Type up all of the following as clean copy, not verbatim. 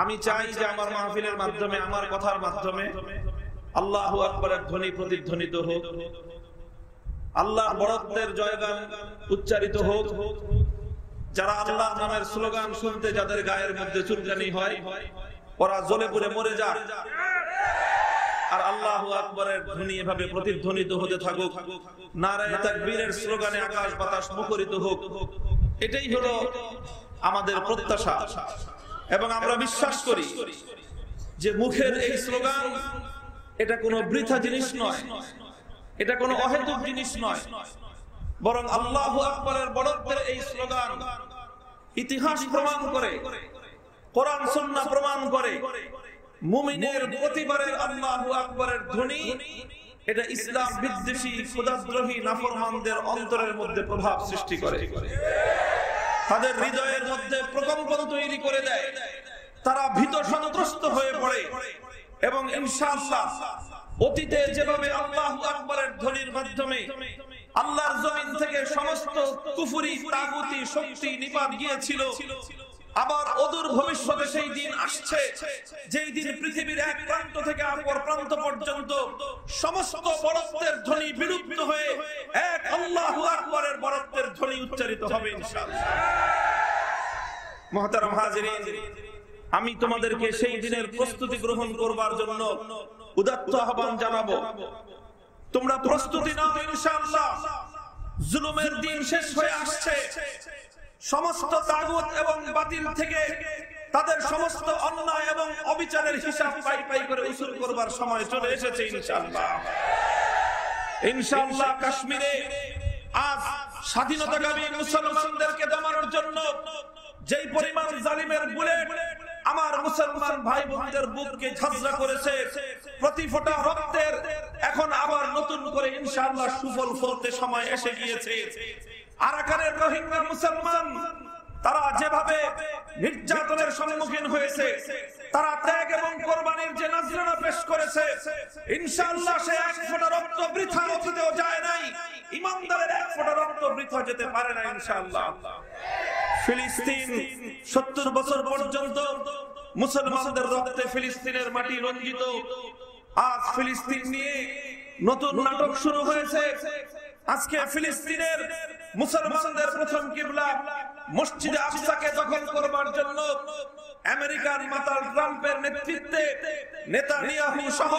আমি চাই যে আমার মাহফিলের মাধ্যমে, আমার কথার মাধ্যমে আল্লাহু আকবারের ধ্বনি প্রতিধ্বনিত হোক, আল্লাহর বড়ত্বের জয়গান উচ্চারিত হোক। যারা আল্লাহ নামের স্লোগান শুনতে যাদের গায়ের মধ্যে চুলকানি হয়, ওরা জ্বলে পুড়ে মরে যাক। আর আল্লাহু আকবারের ধ্বনি এভাবে প্রতিধ্বনিত হতে থাকুক, নারায়ে তাকবীরের স্লোগানে আকাশ বাতাস মুখরিত হোক। এটাই হলো আমাদের প্রত্যাশা। এবং আমরা বিশ্বাস করি যে মুখের এই স্লোগান এটা কোনো বৃথা জিনিস নয়, এটা কোনো অহেতুক জিনিস নয়, বরং আল্লাহু আকবারের বড়ত্বের এই স্লোগান ইতিহাস প্রমাণ করে, কোরআন সুন্নাহ প্রমাণ করে, মুমিনের প্রতিবারের আল্লাহু আকবারের ধ্বনি এটা ইসলাম বিদ্বেষী, খোদাদ্রোহী নাফরমানদের অন্তরের মধ্যে প্রভাব সৃষ্টি করে, তাদের হৃদয়ের মধ্যে প্রকম্পন তৈরি করে দেয়। তারা ভীত সন্ত্রস্ত হয়ে পড়ে এবং ইনশাআল্লাহ অতীতে যেভাবে আল্লাহু আকবারের ধ্বনির মাধ্যমে আল্লাহর জমিন থেকে সমস্ত কুফরি তাগুতি শক্তি নিপাত গিয়েছিল, আবার অদূর ভবিষ্যতে সেই দিন আসছে যেই দিন পৃথিবীর এক প্রান্ত থেকে অপর প্রান্ত পর্যন্ত সমস্ত বড়ত্বের ধ্বনি বিলুপ্ত হয়ে এক আল্লাহু আকবারের বড়ত্বের ধ্বনি উচ্চারিত হবে ইনশাআল্লাহ। মুহতারাম হাজিরিন, আমি তোমাদেরকে সেই দিনের প্রস্তুতি গ্রহণ করবার জন্য উদাত্ত আহ্বান জানাবো। তোমরা প্রস্তুতি নাও ইনশাআল্লাহ। জুলুমের দিন শেষ হয়ে আসছে, সমস্ত তাগুত এবং বাতিল থেকে তাদের সমস্ত অন্যায় এবং অবিচারের হিসাব পাই পাই করে উসুল করবার সময় চলে এসেছে ইনশাআল্লাহ। ইনশাআল্লাহ কাশ্মীরে আজ স্বাধীনতাকামী মুসলমানদেরকে দমানোর জন্য যেই পরিমাণ জালিমের বুলেট আমার মুসলমান ভাই বোনদের বুককে ঝাঁঝরা করেছে, প্রতি ফোঁটা রক্তের এখন আবার নতুন করে ইনশাআল্লাহ সুফল ফলতে সময় এসে গিয়েছে। আরাকানের রোহিঙ্গা মুসলমান তারা যেভাবে নির্যাতনের সম্মুখীন হয়েছে, তারা ত্যাগ এবং কোরবানির যে নজরানা পেশ করেছে, ইনশাআল্লাহ সে এক ফোঁটা রক্ত বৃথা অতীতেও যায় নাই, ইমানদারের এক ফোঁটা রক্ত বৃথা যেতে পারে না ইনশাআল্লাহ। ফিলিস্তিন 70 বছর পর্যন্ত মুসলমানদের রক্তে ফিলিস্তিনের মাটি রঞ্জিত। আজ ফিলিস্তিন নিয়ে নতুন নাটক শুরু হয়েছে। আজকে ফিলিস্তিনের মুসলমানদের প্রথম কিবলা মসজিদে আকসাকে দখল করবার জন্য আমেরিকান মাতাল ট্রাম্পের নেতৃত্বে নেতানিয়াহু সহ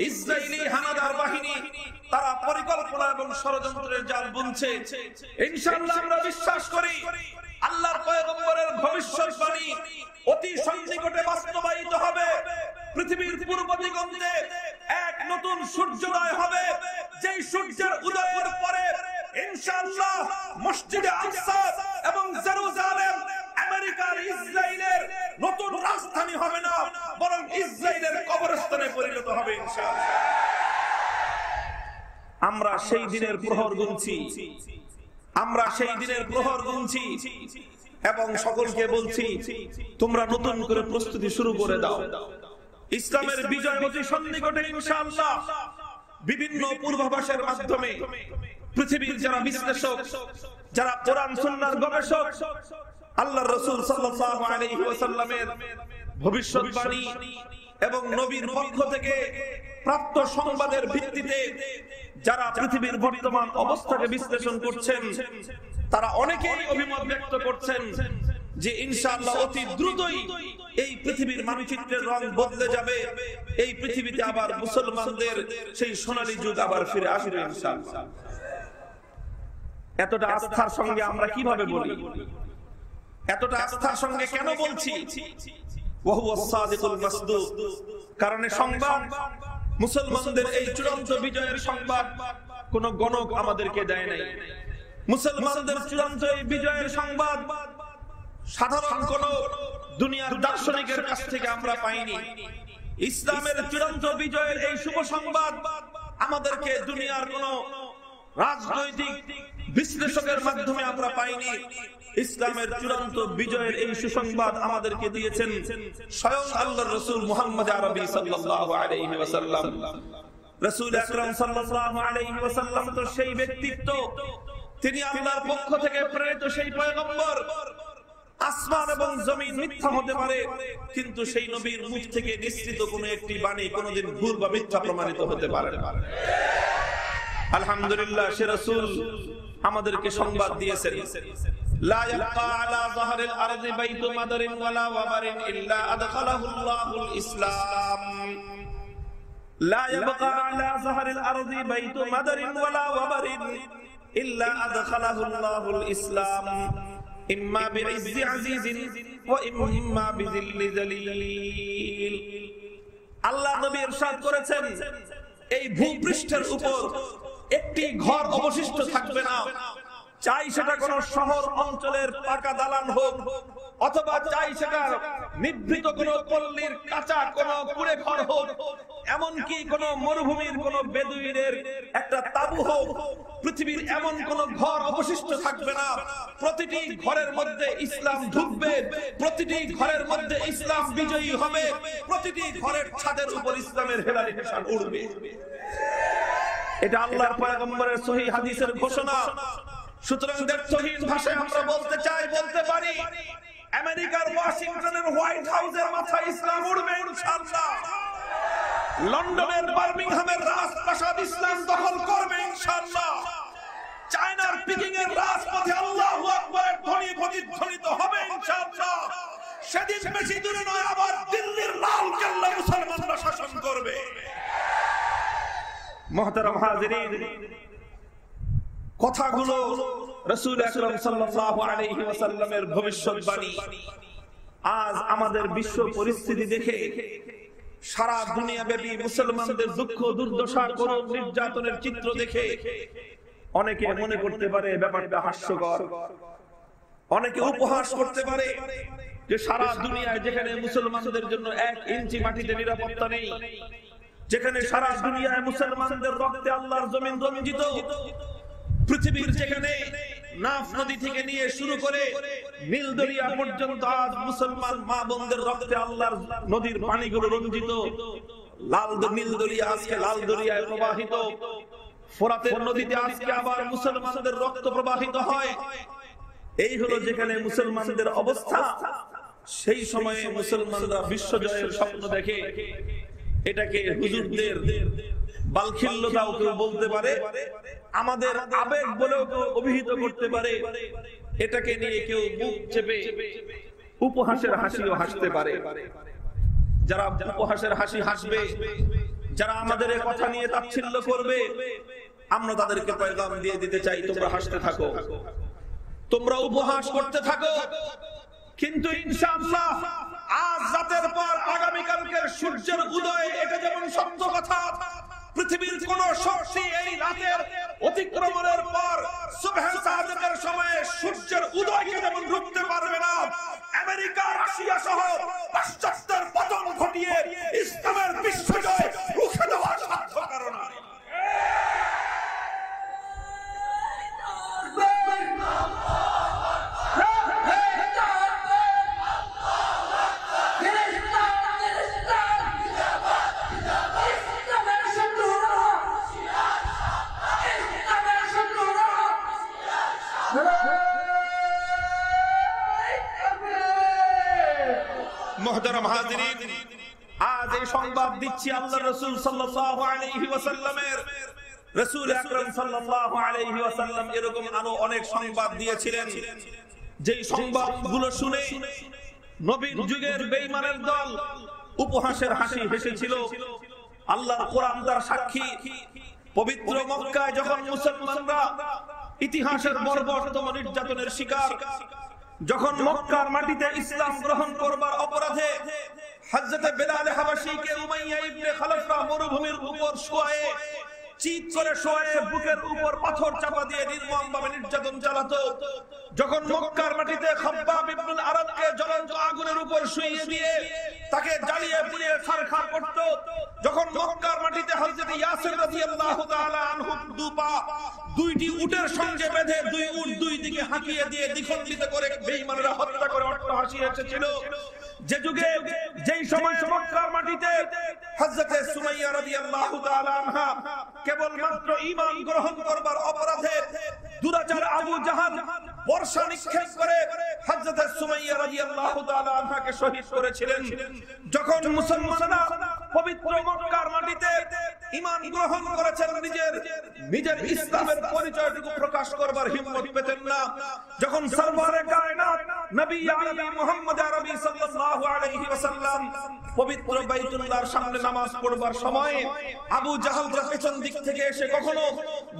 ইসরায়েলি হানাদার বাহিনী তারা পরিকল্পনা এবং ষড়যন্ত্রের জাল বুনছে। ইনশাআল্লাহ আমরা বিশ্বাস করি আল্লাহর পয়গম্বরের ভবিষ্যৎবাণী অতি সন্নিকটে বাস্তবায়িত হবে। পৃথিবীর পূর্ব দিগন্তে এক নতুন সূর্যোদয় হবে, যেই সূর্যের উদয়ের পরে ইনশাআল্লাহ মসজিদে আকসা এবং জেরুজালেম আমেরিকার ইসরায়েলের নতুন রাজধানী হবে না, বরং ইসরায়েলের কবরস্থানে পরিণত হবে ইনশাআল্লাহ। আমরা সেই দিনের প্রহর গুনছি, আমরা সেই দিনের প্রহর গুনছি এবং সকলকে বলছি তোমরা নতুন করে প্রস্তুতি শুরু করে দাও। ইসলামের বিজয় অতি সন্নিকটে ইনশাআল্লাহ। বিভিন্ন পূর্বাভাসের মাধ্যমে পৃথিবীর যারা বিশ্লেষক, যারা কোরআন সুন্নাহর গবেষক, আল্লাহর রাসূল সাল্লাল্লাহু আলাইহি ওয়াসাল্লামের ভবিষ্যৎবাণী এবং নবীর পক্ষ থেকে প্রাপ্ত সংবাদের ভিত্তিতে যারা পৃথিবীর বর্তমান অবস্থাকে বিশ্লেষণ করছেন, তারা অনেকেই অভিমত ব্যক্ত করছেন যে ইনশাআল্লাহ অতি দ্রুতই এই পৃথিবীর মানচিত্রের রং বদলে যাবে, এই পৃথিবীতে আবার মুসলমানদের সেই সোনালী যুগ আবার ফিরে আসবে ইনশাআল্লাহ। এতটা আস্থার সঙ্গে আমরা কিভাবে বলি? এতটা আস্থার সঙ্গে কেন বলছি? ওয়াহুয়া সাদিকুল মাসদুক। কারণ সংবাদ, মুসলমানদের এই চূড়ান্ত বিজয়ের সংবাদ কোন গণক আমাদেরকে দেয় নাই। মুসলমানদের চূড়ান্ত এই বিজয়ের সংবাদ সাধারণ কোন দুনিয়ার দার্শনিকের কাছ থেকে আমরা পাইনি। ইসলামের চূড়ান্ত বিজয়ের এই শুভ সংবাদ আমাদেরকে দুনিয়ার কোন রাজনৈতিক বিশ্লেষকের মাধ্যমে আমরা পাইনি। ইসলামের চূড়ান্ত বিজয়ের এই সুসংবাদ আমাদেরকে দিয়েছেন স্বয়ং আল্লাহর রাসূল মুহাম্মদ আরবি সাল্লাল্লাহু আলাইহি ওয়াসাল্লাম। রাসূল আকরাম সাল্লাল্লাহু আলাইহি ওয়াসাল্লাম তো সেই ব্যক্তিত্ব, তিনি আল্লাহর পক্ষ থেকে প্রেরিত সেই পয়গম্বর, আসমান এবং জমিন মিথ্যা হতে পারে, কিন্তু সেই নবীর মুখ থেকে নিঃসৃত কোনো একটি বাণী কোনোদিন ভুল বা মিথ্যা প্রমাণিত হতে পারে না। আলহামদুলিল্লাহ, সে রাসূল আমাদেরকে সংবাদ দিয়েছেন, লা ইয়াবকা আলা যাহরিল আরদি বাইতু মাদারিন ওয়ালা ওয়াবারিন ইল্লা আদখালাহুল্লাহুল ইসলাম। লা ইয়াবকা আলা যাহরিল আরদি বাইতু মাদারিন ওয়ালা ওয়াবারিন ইল্লা আদখালাহুল্লাহুল ইসলাম ইম্মা বিইজ্জি আজিজিন ওয়া ইম্মা বিযিল্লি যালিল। আল্লাহ নবী ইরশাদ করেছেন, এই ভূপৃষ্ঠের উপর একটি ঘর অবশিষ্ট থাকবে না, চাই সেটা কোন শহর অঞ্চলের পাকা দালান হোক, অথবা চাই সেটা নিভৃত কোন পল্লীর কাঁচা কোন কুড়ে ঘর হোক, এমনকি কোন মরুভূমির কোন বেদুইনের একটা তাবু হোক, পৃথিবীর এমন কোন ঘর অবশিষ্ট থাকবে না। প্রতিটি ঘরের মধ্যে ইসলাম ঢুকবে, প্রতিটি ঘরের মধ্যে ইসলাম বিজয়ী হবে, প্রতিটি ঘরের ছাদের উপর ইসলামের হেলালি নিশান উড়বে। এটা আল্লাহর পয়গম্বরের সহিহ হাদিসের ঘোষণা। সুতরাং দ্ব্যর্থহীন ভাষায় আমরা বলতে চাই, বলতে পারি, আমেরিকার ওয়াশিংটনের হোয়াইট হাউসের মাথায় ইসলাম উড়বে ইনশাআল্লাহ। লন্ডনের বার্মিংহামের রাজপ্রাসাদ ইসলাম দখল করবে ইনশাআল্লাহ। চায়নার পিকিং এর রাজপথে আল্লাহু আকবারের ধ্বনি প্রতিধ্বনিত হবে ইনশাআল্লাহ। সেদিন বেশি দূরে নয়, আবার দিল্লির লাল কেল্লা মুসলমানরা শাসন করবে। মুহতারাম হাজিরিন, কথাগুলো রাসূল আকরাম সাল্লাল্লাহু আলাইহি ওয়াসাল্লামের ভবিষ্যৎবাণী। আজ আমাদের বিশ্ব পরিস্থিতি দেখে, সারা দুনিয়াব্যাপী মুসলমানদের দুঃখ দুর্দশা করুণ নির্যাতনের চিত্র দেখে অনেকে মনে করতে পারে ব্যাপারটা হাস্যকর, অনেকে উপহাস করতে পারে যে সারা দুনিয়ায় যেখানে মুসলমানদের জন্য 1 ইঞ্চি মাটিতে নিরাপত্তা নেই, যেখানে সারা দুনিয়ায় মুসলমানদের রক্তে আল্লাহর জমিন রঞ্জিত, পৃথিবীর যেখানে নাফ নদী থেকে নিয়ে শুরু করে নীল দরিয়া পর্যন্ত আজ মুসলমান মা বোনদের রক্তে আল্লাহর নদীর পানিগুলো রঞ্জিত, লাল নীল দরিয়া আজকে লাল দরিয়ায় প্রবাহিত, ফোরাতের নদীতে আজকে আবার মুসলমানদের রক্ত প্রবাহিত হয়। এই হলো যেখানে মুসলমানদের অবস্থা। সেই সময়ে মুসলমানরা বিশ্বজয়ের স্বপ্ন দেখে। এটাকে হুজুরদের বালখিল্যতাও কেউ বলতে পারে, আমাদের আবেগ বলেও কেউ অভিহিত করতে পারে। এটাকে নিয়ে কেউ মুখ চেপে উপহাসের হাসিও হাসতে পারে। যারা উপহাসের হাসি হাসবে, যারা আমাদের এই কথা নিয়ে তাচ্ছিল্য করবে, আমরা তাদেরকে পয়গাম দিয়ে দিতে চাই, তোমরা হাসতে থাকো, তোমরা উপহাস করতে থাকো, কিন্তু ইনশাআল্লাহ আজ রাতের পর আগামীকালকের সূর্যের উদয়, এটা যেমন সত্য কথা, পৃথিবীর কোন শক্তি এই রাতের অতিক্রমণের পর সুবহে সাদিকের সময়ে সূর্যের উদয়কে যেমন রুখতে পারবে না, আমেরিকা রাশিয়া সহ পাশ্চাত্যের পতন ঘটিয়ে ইসলামের বিশ্বজয় রুখে দেওয়ার সাধ্য কারণ নাই। মুহতারাম হাজিরিন, আজ এই সংবাদ দিচ্ছি আল্লাহর রাসূল সাল্লাল্লাহু আলাইহি ওয়াসাল্লামের। রাসূল আকরাম সাল্লাল্লাহু আলাইহি ওয়াসাল্লাম এরকম আরো অনেক সংবাদ দিয়েছিলেন, যেই সংবাদগুলো শুনে নবীর যুগের বেঈমানের দল উপহাসের হাসি হেসেছিল। আল্লাহর কোরআন তার সাক্ষী। পবিত্র মক্কায় যখন মুসলমানরা ইতিহাসের বর্বরতম নির্যাতনের শিকার, যখন মক্কার মাটিতে ইসলাম গ্রহণ করবার অপরাধে হযরত বেলাল হাবশীকে উমাইয়া ইবনে খালফা মরুভূমির উপর শোয়ে চিৎ করে শোয়ে বুকের উপর পাথর চাপা দিয়ে নির্মমভাবে নির্যাতন চালাতো, যখন মক্কার মাটিতে খাব্বাব ইবনুল আরাদকে জ্বলন্ত আগুনের উপর শুইয়ে দিয়ে তাকে জ্বালিয়ে পুড়িয়ে ছারখার করত, যখন মক্কার মাটিতে হযরত ইয়াসির রাদিয়াল্লাহু তাআলা আনহু দুইটি উটের সঙ্গে বেঁধে দুই উট দুই দিকে হাঁকিয়ে দিয়ে দ্বিখণ্ডিত করে বেঈমানরা হত্যা করে অট্টহাসি এসেছিল, যে যুগে যেই সময় মক্কার মাটিতে হযরত সুমাইয়া রাদিয়াল্লাহু তাআলা আনহা কেবলমাত্র ঈমান গ্রহণ করবার অপরাধে দুরাচার আবু জাহাল বর্ষা নিক্ষেপ করে হযরত সুমাইয়া রাদিয়াল্লাহু তাআলা আনহাকে শহীদ করেছিলেন। যখন মুসলমানরা পবিত্র মক্কার মাটিতে ঈমান গ্রহণ করেছেন, নিজের ইসলামের পরিচয়টুকু প্রকাশ করবার হিম্মত পেতেন না। যখন সরওয়ারে কায়নাত নবী আরবি মুহাম্মদ আরবি সাল্লাল্লাহু আলাইহি ওয়াসাল্লাম পবিত্র বাইতুল্লাহর সামনে নামাজ পড়বার সময় আবু জাহলরা পেছন দিক থেকে এসে কখনো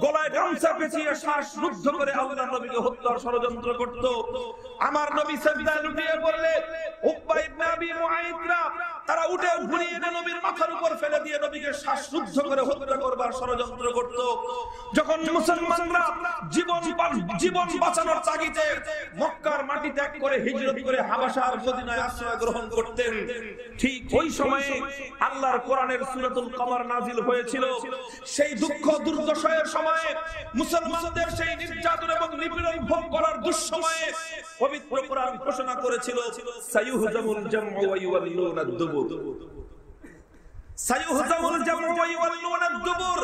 গলায় গামছা পেঁচিয়ে শ্বাস রুদ্ধ করে আল্লাহর নবীকে হত্যার ষড়যন্ত্র করত। আমার নবী সিজদায় লুটিয়ে পড়লে উকবা ইবনে আবী মুআইতরা তারা উঠে ঘুরিয়ে এনে নবীর মাথার উপর ফেলে দিয়ে নবীকে শ্বাসরুদ্ধ করে হত্যা করবার ষড়যন্ত্র করত। যখন মুসলমানরা জীবন বাঁচানোর তাগিদে মক্কার মাটি ত্যাগ করে হিজরত করে হাবাশার মদিনায় আশ্রয় গ্রহণ করতেন, ঠিক ওই সময়ে আল্লাহর কোরআনের সূরাতুল কমর নাজিল হয়েছিল। সেই দুঃখ দুর্দশার সময়ে মুসলমানদের সেই নির্যাতন এবং নিপীড়ন ভোগ করার দুঃসময়ে পবিত্র কোরআন ঘোষণা করেছিল সায়ুহজামুল জামউ ওয়া ইউওয়াল্লুনা আদ-দুবুর। সায়ুহজামুল জামউ ওয়া ইউওয়াল্লুনা আদ-দুবুর।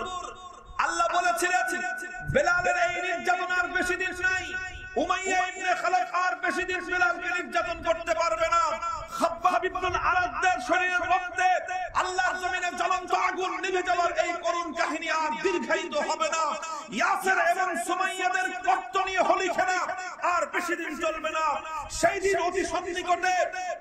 আল্লাহ বলেছিলেন বেলালের এই নির্যাতন আর বেশি দিন নাই। উমাইয়া ইবনে খালাফ আর বেশি দিন বেলালকে নির্যাতন করতে পারবে না। খাব্বাব ইবনুল আরাদের শরীরের মধ্যে আল্লাহর জমিনে জ্বলন্ত আগুন নিভে যাওয়ার এই করুণ কাহিনী আর দীর্ঘায়িত হবে না। ইয়াসির এবং সুমাইয়াদের কর্তনীয় হোলি খেলা আর বেশি দিন চলবে না। সেই দিন অতি সন্নিকটে,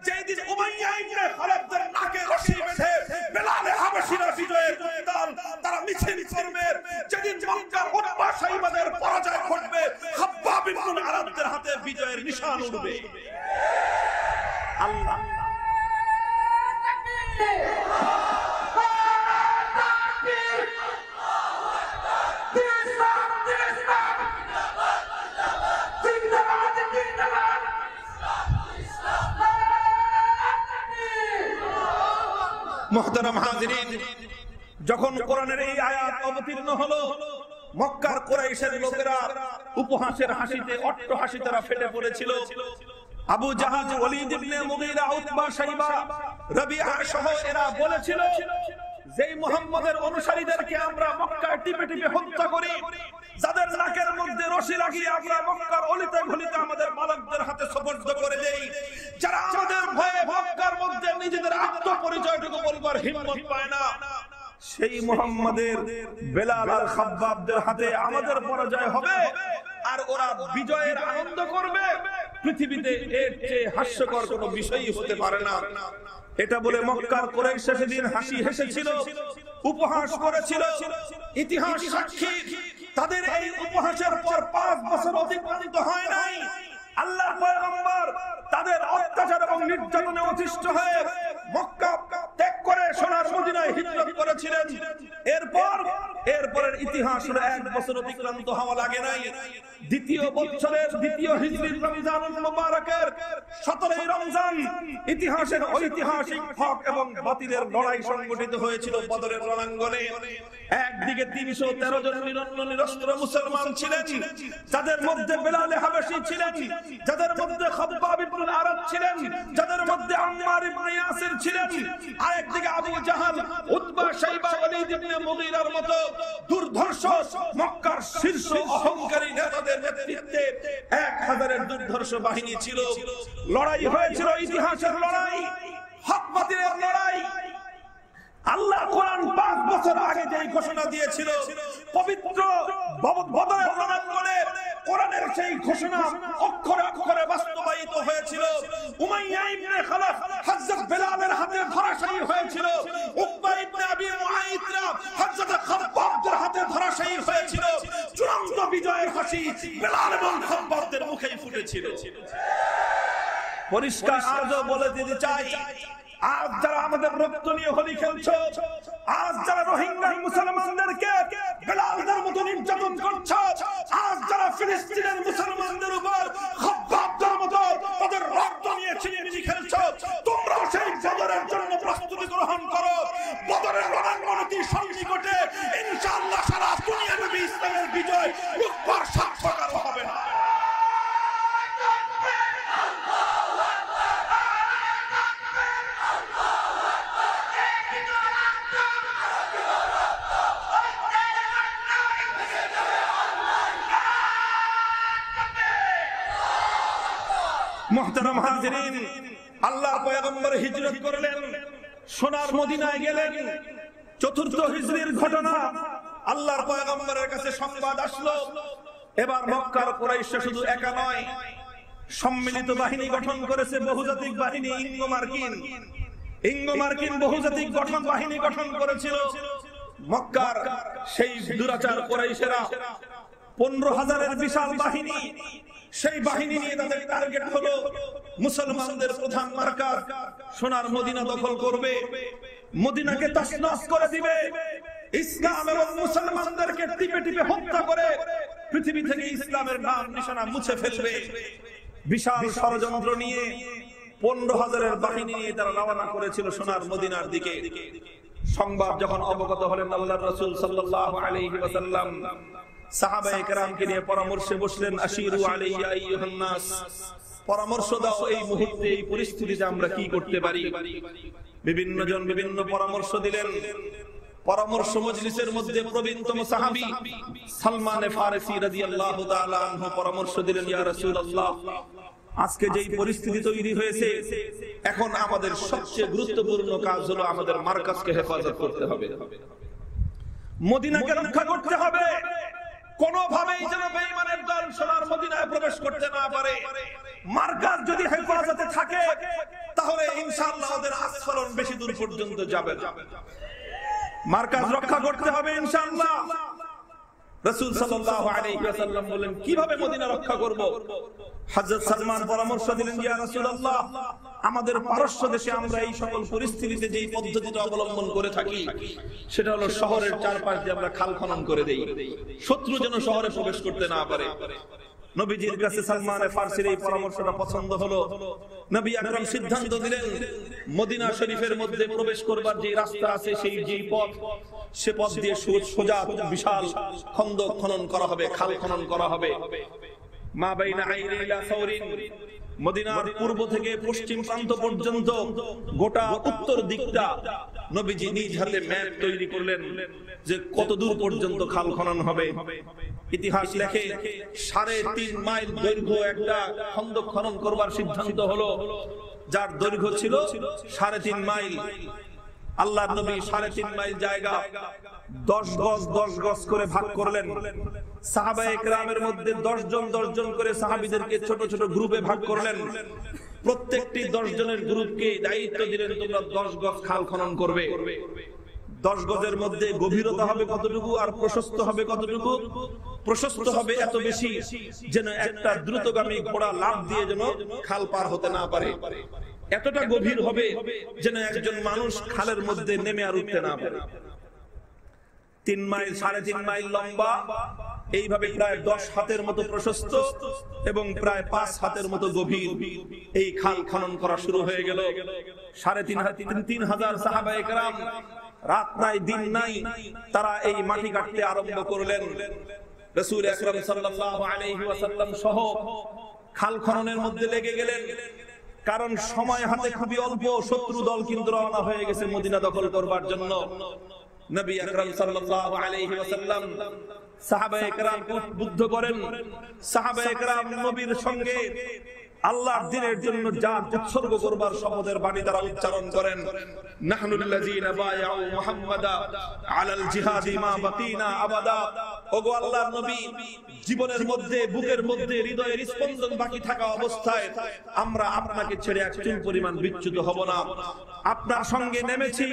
যেই দিন উমাইয়া ইবনে খালাফদের নাকে রশি বেঁধে বেলালে হাবশীরা বিজয়ের উত্তাল তারা মিছিল করবে, যেদিন মক্কার উতবা সাইবাদের পরাজয় ঘটবে, খাব্বাব ইবনুল আরাদের হাতে বিজয়ের নিশান উঠবে। আল্লাহ মুহতারাম হাজিরিন, যখন কোরআনের এই আয়াত অবতীর্ণ হলো, মক্কার কুরাইশের লোকেরা উপহাসের হাসিতে অট্টহাসি তারা ফেটে পড়েছিল। আবু জাহাল, ওয়ালিদ ইবনে মুগীরা, উতবা, শাইবা, রাবিআ সহ এরা বলেছিল যেই মুহাম্মদের অনুসারীদেরকে আমরা মক্কায় টিপে টিপে হত্যা করি, যাদের নাকের মধ্যে রশি লাগিয়ে আমরা মক্কার অলিতে গলিতে আমাদের মালিকদের হাতে সুপর্দ করে দেই, যারা আমাদের ভয়ে মক্কার মধ্যে নিজেদের আত্মপরিচয়টুকু বলবার হিম্মত পায় না, সেই মুহাম্মাদের বেলাল আর খাব্বাবদের হাতে আমাদের পরাজয় হবে আর ওরা বিজয়ের আনন্দ করবে। পৃথিবীতে এর চেয়ে হাস্যকর কোনো বিষয়ই হতে পারে না। এটা বলে মক্কার কুরাইশ সেদিন হাসি হেসেছিল, উপহাস করেছিল। ইতিহাস সাক্ষী, তাদের এই উপহাসের পর 5 বছর অতিক্রান্ত হয় নাই। আল্লাহর পয়গম্বর তাদের অত্যাচার এবং নির্যাতনে অতিষ্ঠ হয়ে মক্কা ত্যাগ করে সোনার মদিনায় হিজরত করেছিলেন। এরপরের ইতিহাস 1 বছর অতিক্রান্ত হওয়া লাগে নাই। দ্বিতীয় বছরের দ্বিতীয় হিজরির রমজানুল মুবারকের 17 রমজান ইতিহাসের ঐতিহাসিক হক এবং বাতিলের লড়াই সংগঠিত হয়েছিল বদরের রণাঙ্গনে। একদিকে 313 জন নিরস্ত্র মুসলমান ছিলেন, যাদের মধ্যে বেলাল হাবশী ছিলেন, যাদের মধ্যে খাব্বাব ইবনুল আরাদ ছিলেন, যাদের মধ্যে আম্মার ইবনে ইয়াসির ছিলেন। আরেকদিকে আবু জাহাল, উতবা, শাইবা, ওয়ালিদ ইবনে মুগীরার মতো দুর্ধর্ষ মক্কার শীর্ষ অহংকারী নেতাদের নেতৃত্বে 1000-এর দুর্ধর্ষ বাহিনী ছিল। লড়াই হয়েছিল, ইতিহাসের লড়াই, হক বাতিলের লড়াই। আল্লাহ কোরআন 5 বছর আগে যেই ঘোষণা দিয়েছিল, পবিত্র বদরের রণাঙ্গনে কোরআনের সেই ঘোষণা অক্ষরে অক্ষরে বাস্তবায়িত হয়েছিল। উমাইয়া ইবনে খালাফ হযরত বেলালের হাতে ধরাশায়ী হয়েছিল। উকবা ইবনে আবী মুআইতরা হযরত খাব্বাবদের হাতে ধরাশায়ী হয়েছিল। চূড়ান্ত বিজয়ের হাসি বেলাল এবং খাব্বাবদের মুখেই ফুটেছিল। পরিষ্কার আজও বলে দিতে চাই, আজ যারা আমাদের রক্ত নিয়ে হোলি খেলছো, আজ যারা রোহিঙ্গা মুসলমানদেরকে বেলালদের মতো নির্যাতন করছো, আজ যারা ফিলিস্তিনের মুসলমানদের উপর খাব্বাবদের মতো তাদের রক্ত নিয়ে ছিনিমিনি খেলছো, তোমরা সেই বদরের জন্য প্রস্তুতি গ্রহণ করো। বদরের রণাঙ্গনে সন্নিকটে ইনশাআল্লাহ সারা দুনিয়াব্যাপী ইসলামের বিজয় রূপবার সাক্ষাৎকার হবে না। মুহতারাম হাজিরিন, আল্লাহর পয়গম্বর হিজরত করলেন, সোনার মদিনায় গেলেন। চতুর্থ হিজরির ঘটনা। আল্লাহর পয়গম্বরের কাছে সংবাদ আসলো, এবার মক্কার কুরাইশরা শুধু একা নয়, সম্মিলিত বাহিনী গঠন করেছে, বহুজাতিক বাহিনী। ইঙ্গো মার্কিন বহুজাতিক বাহিনী গঠন করেছিল। মক্কার সেই দুরাচার কুরাইশেরা 15,000-এর বিশাল বাহিনী, সেই বাহিনী নিয়ে তাদের টার্গেট হলো মুসলমানদের প্রধান মার্কাজ সোনার মদিনা দখল করবে, মদিনাকে তছনছ করে দিবে, ইসলাম এবং মুসলমানদেরকে টিপে টিপে হত্যা করে পৃথিবী থেকে ইসলামের নাম নিশানা মুছে ফেলবে। বিশাল ষড়যন্ত্র নিয়ে 15,000-এর বাহিনী নিয়ে তারা রওনা করেছিল সোনার মদিনার দিকে। সংবাদ যখন অবগত হলেন আল্লাহর রাসূল সাল্লাল্লাহু আলাইহি ওয়াসাল্লাম সাহাবায়ে কেরামকে নিয়ে পরামর্শে বসলেন। আশিরু আলাইয়া আইয়ুহান নাস, পরামর্শ দাও এই মুহূর্তে এই পরিস্থিতিতে আমরা কি করতে পারি। বিভিন্ন জন বিভিন্ন পরামর্শ দিলেন। পরামর্শ মজলিসের মধ্যে প্রবীণতম সাহাবী সালমান ফারসি রাদিয়াল্লাহু তাআলা আনহু পরামর্শ দিলেন, ইয়া রাসূলুল্লাহ, আজকে যেই পরিস্থিতি তৈরি হয়েছে, এখন আমাদের সবচেয়ে গুরুত্বপূর্ণ কাজ হলো আমাদের মার্কাজকে হেফাজত করতে হবে, মদিনাকে রক্ষা করতে হবে। কোনোভাবেই যেন বেঈমানের দল সোনার মদিনায় প্রবেশ করতে না পারে। মার্কাজ যদি হেফাজতে থাকে তাহলে ইনশাআল্লাহ ওদের আস্ফলন বেশি দূর পর্যন্ত যাবে না। মার্কাজ রক্ষা করতে হবে ইনশাআল্লাহ। রাসূল সাল্লাল্লাহু আলাইহি ওয়াসাল্লাম বলেন, কিভাবে মদিনা রক্ষা করব? হযরত সালমান পরামর্শ দিলেন, ইয়া রাসূলুল্লাহ, আমাদের পারস্য দেশে আমরা এই সকল পরিস্থিতিতে যেই পদ্ধতিটা অবলম্বন করে থাকি সেটা হলো শহরের চারপাশ দিয়ে আমরা খাল খনন করে দেই, শত্রু যেন শহরে প্রবেশ করতে না পারে। নবীজির কাছে সালমান ফারসির এই পরামর্শটা পছন্দ হলো। নবী আকরাম সিদ্ধান্ত দিলেন, মদিনা শরীফের মধ্যে প্রবেশ করবার যে রাস্তা আছে, সেই যে পথ, সে পথ দিয়ে সোজা বিশাল খন্দক খনন করা হবে, খাল খনন করা হবে। মা বাইনা আইনি ইলা সাওরিন, মদিনার পূর্ব থেকে পশ্চিম প্রান্ত পর্যন্ত গোটা উত্তর দিকটা নবীজি নিজ হাতে ম্যাপ তৈরি করলেন যে কত দূর পর্যন্ত খাল খনন হবে। ইতিহাস লেখে 3.5 মাইল দৈর্ঘ্য একটা খন্দক খনন করবার সিদ্ধান্ত হলো, যার দৈর্ঘ্য ছিল 3.5 মাইল। আল্লাহর নবী 3.5 মাইল জায়গা 10 গজ করে ভাগ করলেন। সাহাবায়ে কেরামের মধ্যে 10 জন করে সাহাবীদেরকে ছোট ছোট গ্রুপে ভাগ করলেন। প্রত্যেকটি 10 জনের গ্রুপকে দায়িত্ব দিলেন, তোমরা 10 গজ খাল খনন করবে। 10 গজের মধ্যে গভীরতা হবে কতটুকু আর প্রশস্ত হবে কতটুকু? প্রশস্ত হবে এত বেশি যেন একটা দ্রুতগামী ঘোড়া লাফ দিয়ে যেন খাল পার হতে না পারে। এতটা গভীর হবে যেন একজন মানুষ খালের মধ্যে নেমে আর উঠতে না পারে। 3 মাইল 3.5 মাইল লম্বা, এইভাবে প্রায় 10 হাতের মতো প্রশস্ত এবং প্রায় 5 হাতের মতো গভীর এই খাল খনন করা শুরু হয়ে গেল। 3,500 সাহাবায়ে কেরাম রাত নাই দিন নাই তারা এই মাটি কাটতে আরম্ভ করলেন। রাসূল আকরাম সাল্লাল্লাহু আলাইহি ওয়াসাল্লাম সহ খাল খননের মধ্যে লেগে গেলেন, কারণ সময় হাতে খুবই অল্প। শত্রু দল কিন্তু রওনা হয়ে গেছে মদিনা দখল করবার জন্য। নবী আকরাম সাল্লাল্লাহু আলাইহি ওয়াসাল্লাম সাহাবায়ে কেরামকে উদ্বুদ্ধ করেন। সাহাবায়ে কেরাম নবীর সঙ্গে আল্লাহর দ্বীনের জন্য জান উৎসর্গ করবার শপথের বাণী তারা উচ্চারণ করেন। নাহনুল্লাযীনা বায়াউ মুহাম্মাদা আলাল জিহাদি মা বাকিনা আবাদা। ওগো আল্লাহর নবী, জীবনের মধ্যে, বুকের মধ্যে, হৃদয়ের স্পন্দন বাকি থাকা অবস্থায় আমরা আপনাকে ছেড়ে এক চুল পরিমাণ বিচ্যুত হব না। আপনার সঙ্গে নেমেছি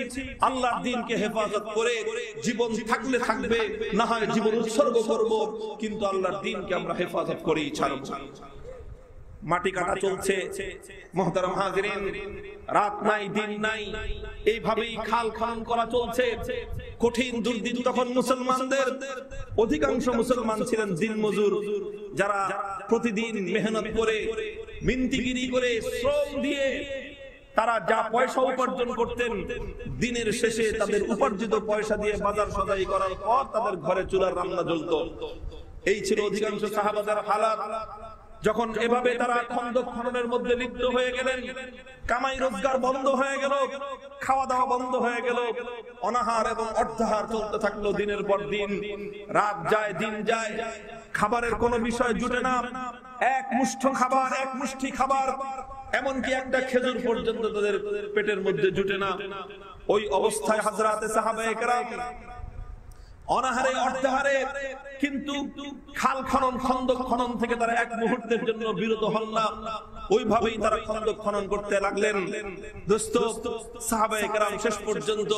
আল্লাহর দ্বীনকে হেফাজত করে। জীবন থাকলে থাকবে, না হয় জীবন উৎসর্গ করব, কিন্তু আল্লাহর দ্বীনকে আমরা হেফাজত করেই ছাড়ব। মাটি কাটা চলছে। মুহতারাম হাজিরিন, রাত নাই দিন নাই, এইভাবেই খাল খনন করা চলছে। কঠিন দুর্দিন তখন মুসলমানদের। অধিকাংশ মুসলমান ছিলেন দিনমজুর, যারা প্রতিদিন মেহনত করে, মিনতিগিরি করে, শ্রম দিয়ে তারা যা পয়সা উপার্জন করতেন, দিনের শেষে তাদের উপার্জিত পয়সা দিয়ে বাজার সদাই করার পর তাদের ঘরে চুলার রান্না জ্বলত। এই ছিল অধিকাংশ সাহাবাদের হালাত। যখন এভাবে তারা খন্দক খননের মধ্যে লিপ্ত হয়ে গেলেন, কামাই রোজগার বন্ধ হয়ে গেল, খাওয়া দাওয়া বন্ধ হয়ে গেল, অনাহার এবং অর্ধাহার চলতে থাকলো দিনের পর দিন। রাত যায় দিন যায়, খাবারের কোনো বিষয় জুটে না। এক মুষ্টি খাবার এমনকি একটা খেজুর পর্যন্ত তাদের পেটের মধ্যে জুটে না। ওই অবস্থায় হযরতে সাহাবায়ে কেরাম অনাহারে অর্ধাহারে, কিন্তু খাল খনন খন্দক খনন থেকে তারা এক মুহূর্তের জন্য বিরত হন না। ওইভাবেই তারা খন্দক খনন করতে লাগলেন। দোস্ত, সাহাবায়ে কেরাম শেষ পর্যন্ত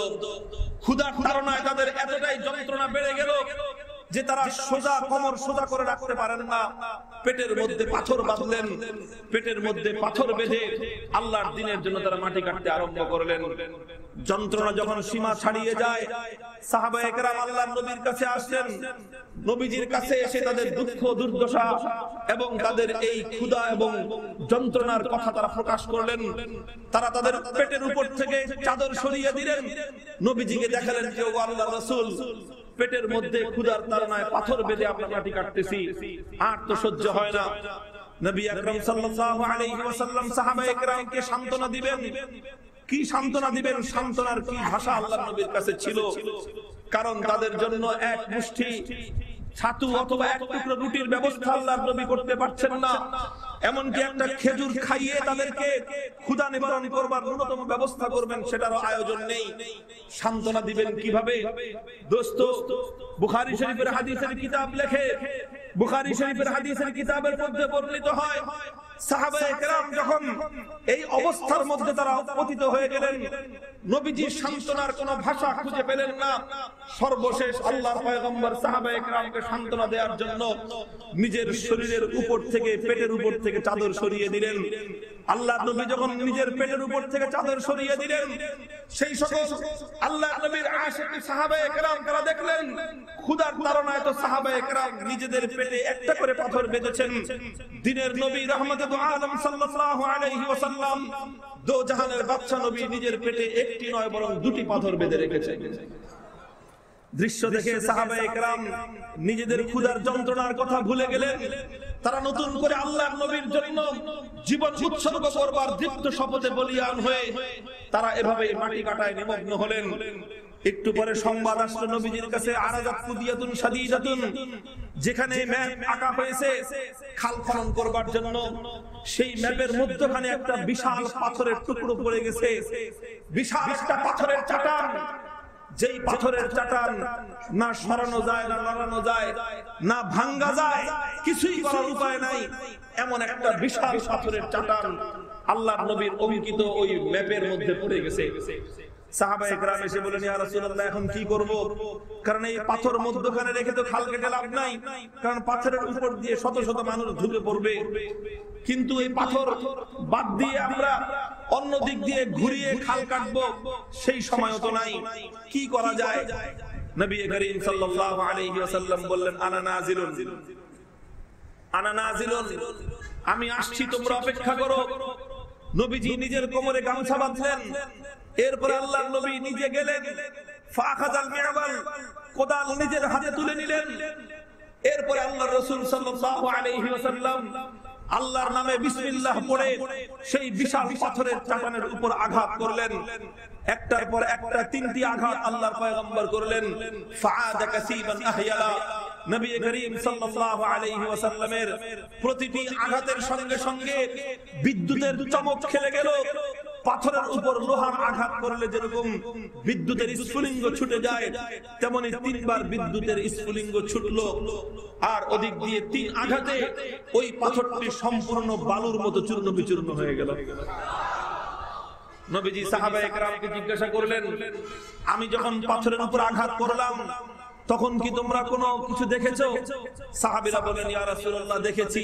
ক্ষুধার তাড়নায় তাদের এতটাই যন্ত্রণা বেড়ে গেল যে তারা কোমর সোজা করে রাখতে পারেন না। পেটের মধ্যে পাথর বাঁধলেন, পেটের মধ্যে পাথর বেঁধে আল্লাহর দ্বীনের জন্য তারা মাটি কাটতে আরম্ভ করলেন। যন্ত্রণা যখন সীমা ছাড়িয়ে যায়, সাহাবায়ে কেরাম আল্লাহর নবীর কাছে আসলেন। নবীজির কাছে এসে তাদের দুঃখ দুর্দশা এবং তাদের এই ক্ষুধা এবং যন্ত্রণার কথা তারা প্রকাশ করলেন। তারা তাদের পেটের উপর থেকে চাদর সরিয়ে দিলেন। নবীজিকে দেখালেন যে ও আল্লাহর রাসূল, পেটের মধ্যে ক্ষুধার তাড়নায় পাথর বেঁধে আমরা মাটি কাটতেছি, আর তো সহ্য হয় না। নবী আকরাম সাল্লাল্লাহু আলাইহি ওয়াসাল্লাম সাহাবায়ে কেরামকে সান্ত্বনা দিবেন। কি সান্ত্বনা দিবেন? সান্ত্বনার কি ভাষা আল্লাহর নবীর কাছে ছিল? কারণ তাদের জন্য এক মুষ্টি ছাতু অথবা এক টুকরো রুটির ব্যবস্থা আল্লাহর নবী করতে পারছেন না। এমনকি একটা খেজুর খাইয়ে তাদেরকে ক্ষুধা নিবারণ করবার ন্যূনতম ব্যবস্থা করবেন, সেটারও আয়োজন নেই। সান্ত্বনা দিবেন কিভাবে? দোস্ত, বুখারী শরীফের হাদিসের কিতাব লেখে, বুখারী শরীফের হাদিসের কিতাবের মধ্যে বর্ণিত হয়, সাহাবায়ে কেরাম যখন এই অবস্থার মধ্যে তারা পতিত হয়ে গেলেন, নবীজি সান্ত্বনার কোনো ভাষা খুঁজে পেলেন না। সর্বশেষ আল্লাহর পয়গম্বর সাহাবায়ে কেরামকে সান্ত্বনা দেওয়ার জন্য নিজের শরীরের উপর থেকে, পেটের উপর থেকে চাদর সরিয়ে দিলেন। আল্লাহর নবী যখন নিজের পেটের উপর থেকে চাদর সরিয়ে দিলেন, সেই সকল আল্লাহর নবীর আশিক সাহাবায়ে কেরাম তারা দেখলেন ক্ষুধার তাড়নায় তো সাহাবায়ে কেরাম নিজেদের পেটে একটা করে পাথর বেঁধেছেন। দ্বীনের নবী রহমতে দু আলম সাল্লাল্লাহু আলাইহি ওয়াসাল্লাম, দো জাহানের বাদশা নবী নিজের পেটে একটি নয় বরং দুটি পাথর বেঁধে রেখেছেন। দৃশ্য দেখে সাহাবায়ে কেরাম নিজেদের ক্ষুধার যন্ত্রণার কথা ভুলে গেলেন। তারা নতুন করে আল্লাহর নবীর জন্য জীবন উৎসর্গ করবার দৃপ্ত শপথে বলিয়ান হয়ে তারা এভাবে মাটি কাটায় নিমগ্ন হলেন। একটু পরে সংবাদ আসলো নবীজির কাছে, আরাজাত কুদিয়াতুন শাদীদাতুন, যেখানে ম্যাপ আঁকা হয়েছে খাল খনন করবার জন্য, সেই ম্যাপের মধ্যখানে একটা বিশাল পাথরের টুকরো পড়ে গেছে। বিশাল একটা পাথরের চাটান, যেই পাথরের চাটান না সরানো যায়, না নড়ানো যায়, না ভাঙ্গা যায়, কিছুই করার উপায় নাই। এমন একটা বিশাল পাথরের চাটান আল্লাহর নবীর অঙ্কিত ওই ম্যাপের মধ্যে পড়ে গেছে। সাহাবায়ে কেরাম এসে বলেন, ইয়া রাসূলুল্লাহ, এখন কি করব? কারণ এই পাথর মধ্যখানে রেখে তো খাল কেটে লাভ নাই, কারণ পাথরের উপর দিয়ে শত শত মানুষ ঢুকে পড়বে। কিন্তু এই পাথর বাদ দিয়ে আমরা অন্য দিক দিয়ে ঘুরিয়ে খাল কাটবো, সেই সময়ও তো নাই। কি করা যায়? নবী করিম সাল্লাল্লাহু আলাইহি ওয়াসাল্লাম বললেন, আনা নাজিলুন, আনা নাজিলুন, আমি আসছি, তোমরা অপেক্ষা করো। নবীজি নিজের কোমরে গামছা বাঁধলেন। এরপরে আল্লাহর নবী নিজে গেলেন, ফাখাযাল মি'ওয়াল, কোদাল নিজের হাতে তুলে নিলেন। এরপরে আল্লাহর রাসূল সাল্লাল্লাহু আলাইহি ওয়াসাল্লাম আল্লাহর নামে বিসমিল্লাহ পড়ে সেই বিশাল পাথরের চাটানের উপর আঘাত করলেন। একটার পর একটা তিনটি আঘাত আল্লাহর পয়গম্বর করলেন। ফাআদা কাসীবান আহয়ালা, নবী করিম সাল্লাল্লাহু আলাইহি ওয়াসাল্লামের প্রতিটি আঘাতের সঙ্গে সঙ্গে বিদ্যুতের চমক খেলে গেল। পাথরের উপর লোহার আঘাত করলে যেরকম বিদ্যুতের স্ফুলিঙ্গ ছুটে যায়, তেমনি তিনবার বিদ্যুতের স্ফুলিঙ্গ ছুটলো। আর ওদিক দিয়ে তিন আঘাতে ওই পাথরটি সম্পূর্ণ বালুর মতো চূর্ণ বিচূর্ণ হয়ে গেল। নবীজি সাহাবায়ে কেরামকে জিজ্ঞাসা করলেন, আমি যখন পাথরের উপর আঘাত করলাম তখন কি তোমরা কোনো কিছু দেখেছো? সাহাবীরা বলেন, ইয়া রাসূলুল্লাহ, দেখেছি,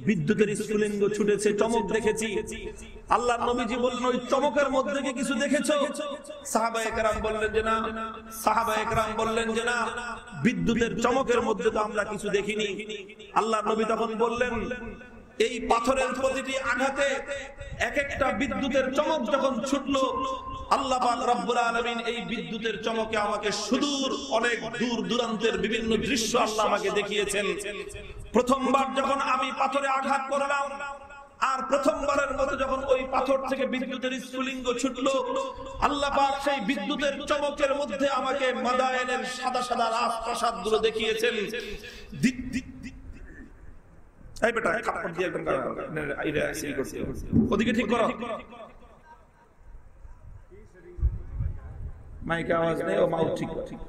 বিদ্যুতের স্ফুলিঙ্গ ছুটেছে, চমক দেখেছি। আল্লাহর নবীজি বললেন, ওই চমকের মধ্যে কি কিছু দেখেছো? সাহাবায়ে কেরাম বললেন যে না। সাহাবায়ে কেরাম বললেন যে না, বিদ্যুতের চমকের মধ্যে তো আমরা কিছু দেখিনি। আল্লাহর নবী তখন বললেন, এই পাথরের প্রতিটি আঘাতে এক একটা বিদ্যুতের চমক যখন ছুটলো, আল্লাহ পাক রব্বুল আলামিন এই বিদ্যুতের চমকে আমাকে সুদূর অনেক দূর দূরান্তের বিভিন্ন দৃশ্য আল্লাহ আমাকে দেখিয়েছেন। প্রথমবার যখন আমি পাথরে আঘাত করলাম, আর প্রথমবারের মতো যখন ওই পাথর থেকে বিদ্যুতের স্ফুলিঙ্গ ছুটলো, আল্লাহ পাক সেই বিদ্যুতের চমকের মধ্যে আমাকে মাদায়েনের সাদা সাদা রাজপ্রাসাদগুলো দেখিয়েছেন। এই বেটা কাপড় দিয়ে একদম আইরে আসি করছে ওদিকে ঠিক করো মাইক আওয়াজ নেই ও মাউথ ঠিক ঠিক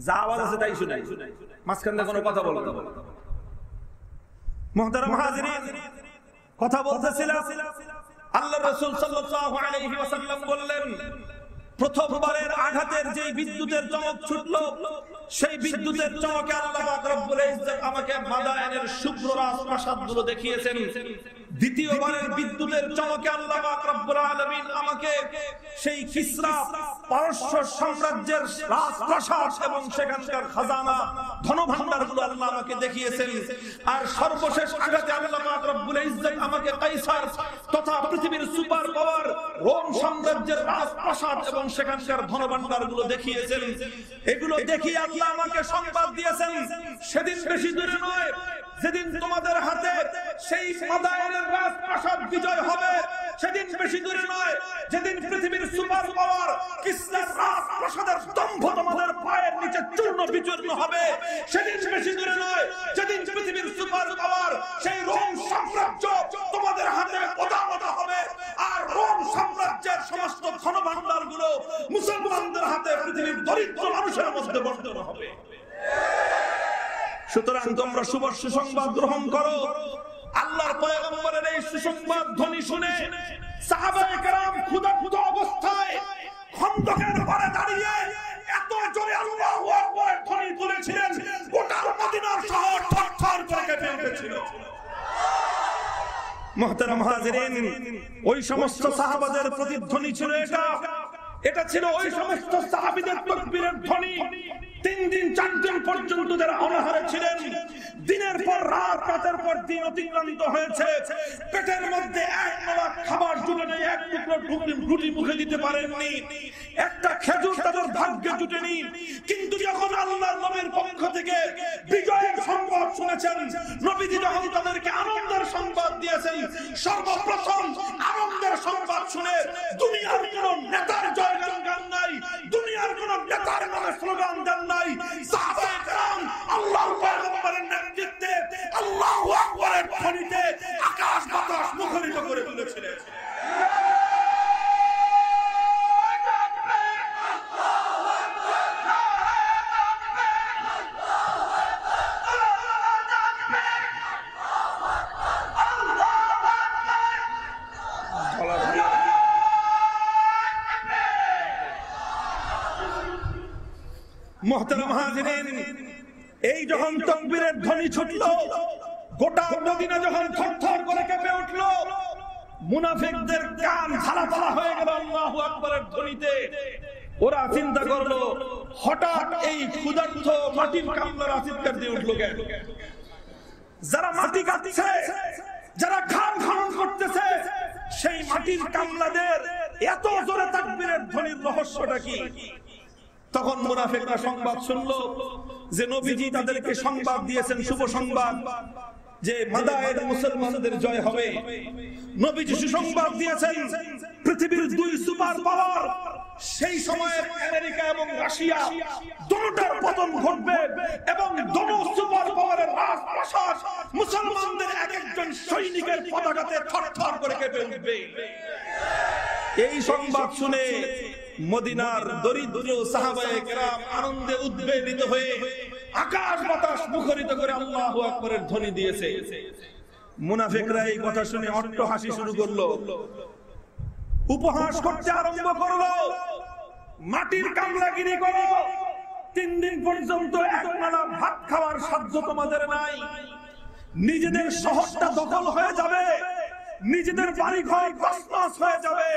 যা আওয়াজ আছে তাই শুনাই মাঝখানে কোনো কথা বলো না মুহতারাম হাজিরিন কথা বলতেছিলাম আল্লাহর রাসূল সাল্লাল্লাহু আলাইহি ওয়াসাল্লাম বললেন প্রথমবারের আঘাতের যে বিদ্যুতের চমক ছুটলো সেই বিদ্যুতের চমকে আল্লাহ পাক রব্বুল ইজ্জত আমাকে মাদায়েনের শুভ্র রাজপ্রাসাদগুলো দেখিয়েছেন দ্বিতীয়বারের বিদ্যুতের চমকে আল্লাহ পাক রব্বুল আলামিন আমাকে সেই কিসরা পারস্য সাম্রাজ্যের রাজপ্রাসাদ এবং সেখানকার খাজানা ধনভাণ্ডারগুলো আল্লাহ আমাকে দেখিয়েছেন আর সর্বশেষ আঘাতে আল্লাহ পাক রব্বুল ইজ্জত আমাকে কাইসার তথা পৃথিবীর সুপার পাওয়ার রোম সাম্রাজ্যের রাজপ্রাসাদ এবং সেখানকার ধনভাণ্ডারগুলো দেখিয়েছেন এগুলো দেখি আল্লাহ আমাকে সংবাদ দিয়েছেন সেদিন বেশি দূরে নয় যেদিন তোমাদের হাতে সেই মাদায়েনের রাজপ্রাসাদ বিজয় হবে সেদিন বেশি দূরে নয় যেদিন পৃথিবীর সুপার পাওয়ার কিসরার রাজপ্রাসাদের স্তম্ভ তোমাদের পায়ের নিচে চূর্ণ বিচূর্ণ হবে সেদিন বেশি দূরে নয় যেদিন পৃথিবীর সুপার পাওয়ার সেই রোম সাম্রাজ্য তোমাদের হাতে পদানত হবে আর রোম সাম্রাজ্যের সমস্ত ধনভাণ্ডারগুলো মুসলমানদের হাতে পৃথিবীর দরিদ্র মানুষের মধ্যে বন্টন হবে সুতরাং তোমরা শুভ সুসংবাদ গ্রহণ করো আল্লাহর পয়গম্বরের এই সুসংবাদ ধ্বনি শুনে সাহাবায়ে কেরাম ক্ষুধার্ত অবস্থায় খন্দকের পারে দাঁড়িয়ে এত জোরে আল্লাহু আকবার ধ্বনি তুলেছিলেন গোটা মদিনার শহর থরথর করে কেঁপে উঠেছিল মুহতারাম হাজিরিন ওই সমস্ত সাহাবাদের প্রতিধ্বনি ছিল এটা ছিল ওই সমস্ত সাহাবীদের তাকবীরের ধ্বনি 3 দিন 4 দিন পর্যন্ত যারা অনাহারে ছিলেন দিনের পর রাত রাতের পর দিন অতিক্রান্ত হয়েছে পেটের মধ্যে এক নলা খাবার জুটে নেই এক টুকরো রুটি মুখে দিতে পারেননি একটা খেজুর তাদের ভাগ্যে জুটেনি কিন্তু যখন আল্লাহর নবীর পক্ষ থেকে বিজয়ের সংবাদ শুনেছেন নবীজি যখন তাদেরকে আনন্দের সংবাদ দিয়েছেন সর্বপ্রথম আনন্দের সংবাদ শুনে দুনিয়ার কোন নেতার জয়গান নাই দুনিয়ার কোন নেতার নামে স্লোগান দেন নাই সাহাবায়ে কেরাম আল্লাহর পয়গম্বরের নেতৃত্বে আল্লাহু আকবারের ধ্বনিতে আকাশ বাতাস মুখরিত করে তুলেছিলেন মুহতারাম হাজিরিন এই যখন তাকবীরের ধ্বনি ছুটলো গোটা মদিনা যখন থরথর করে কেঁপে উঠলো মুনাফিকদের কান ঝালাপালা হয়ে গেল আল্লাহু আকবারের ধ্বনিতে ওরা চিন্তা করলো হঠাৎ এই ক্ষুধার্ত মাটির কামলার চিৎকার দিয়ে উঠলো কেন যারা মাটি কাটছে যারা ঘাম খনন করতেছে সেই মাটির কামলাদের এত জোরে তাকবীরের ধ্বনির রহস্যটা কি তখন মুনাফিকরা সংবাদ শুনলো যে নবীজি তাদেরকে সংবাদ দিয়েছেন শুভ সংবাদ যে মাদায়ের মুসলমানদের জয় হবে নবীজি সুসংবাদ দিয়েছেন পৃথিবীর দুই সুপার পাওয়ার সেই সময়ে আমেরিকা এবং রাশিয়া দুটোর পতন ঘটবে এবং দুটো সুপার পাওয়ারের রাজপ্রাসাদ মুসলমানদের এক একজন সৈনিকের পতাকাতে থরথর করে কেঁপে উঠবে এই সংবাদ শুনে মদিনার দরিদ্র সাহাবায়ে কেরাম আনন্দে উদ্বেলিত হয়ে আকাশ বাতাস মুখরিত করে আল্লাহু আকবারের ধ্বনি দিয়েছে মুনাফিকরা এই কথা শুনে অট্ট হাসি শুরু করলো উপহাস করতে আরম্ভ করলো মাটির কামলাগিরি করো 3 দিন পর্যন্ত একবেলা ভাত খাওয়ার সাধ্য তোমাদের নাই নিজেদের শহরটা দখল হয়ে যাবে নিজেদের বাড়ি ঘর তছনছ হয়ে যাবে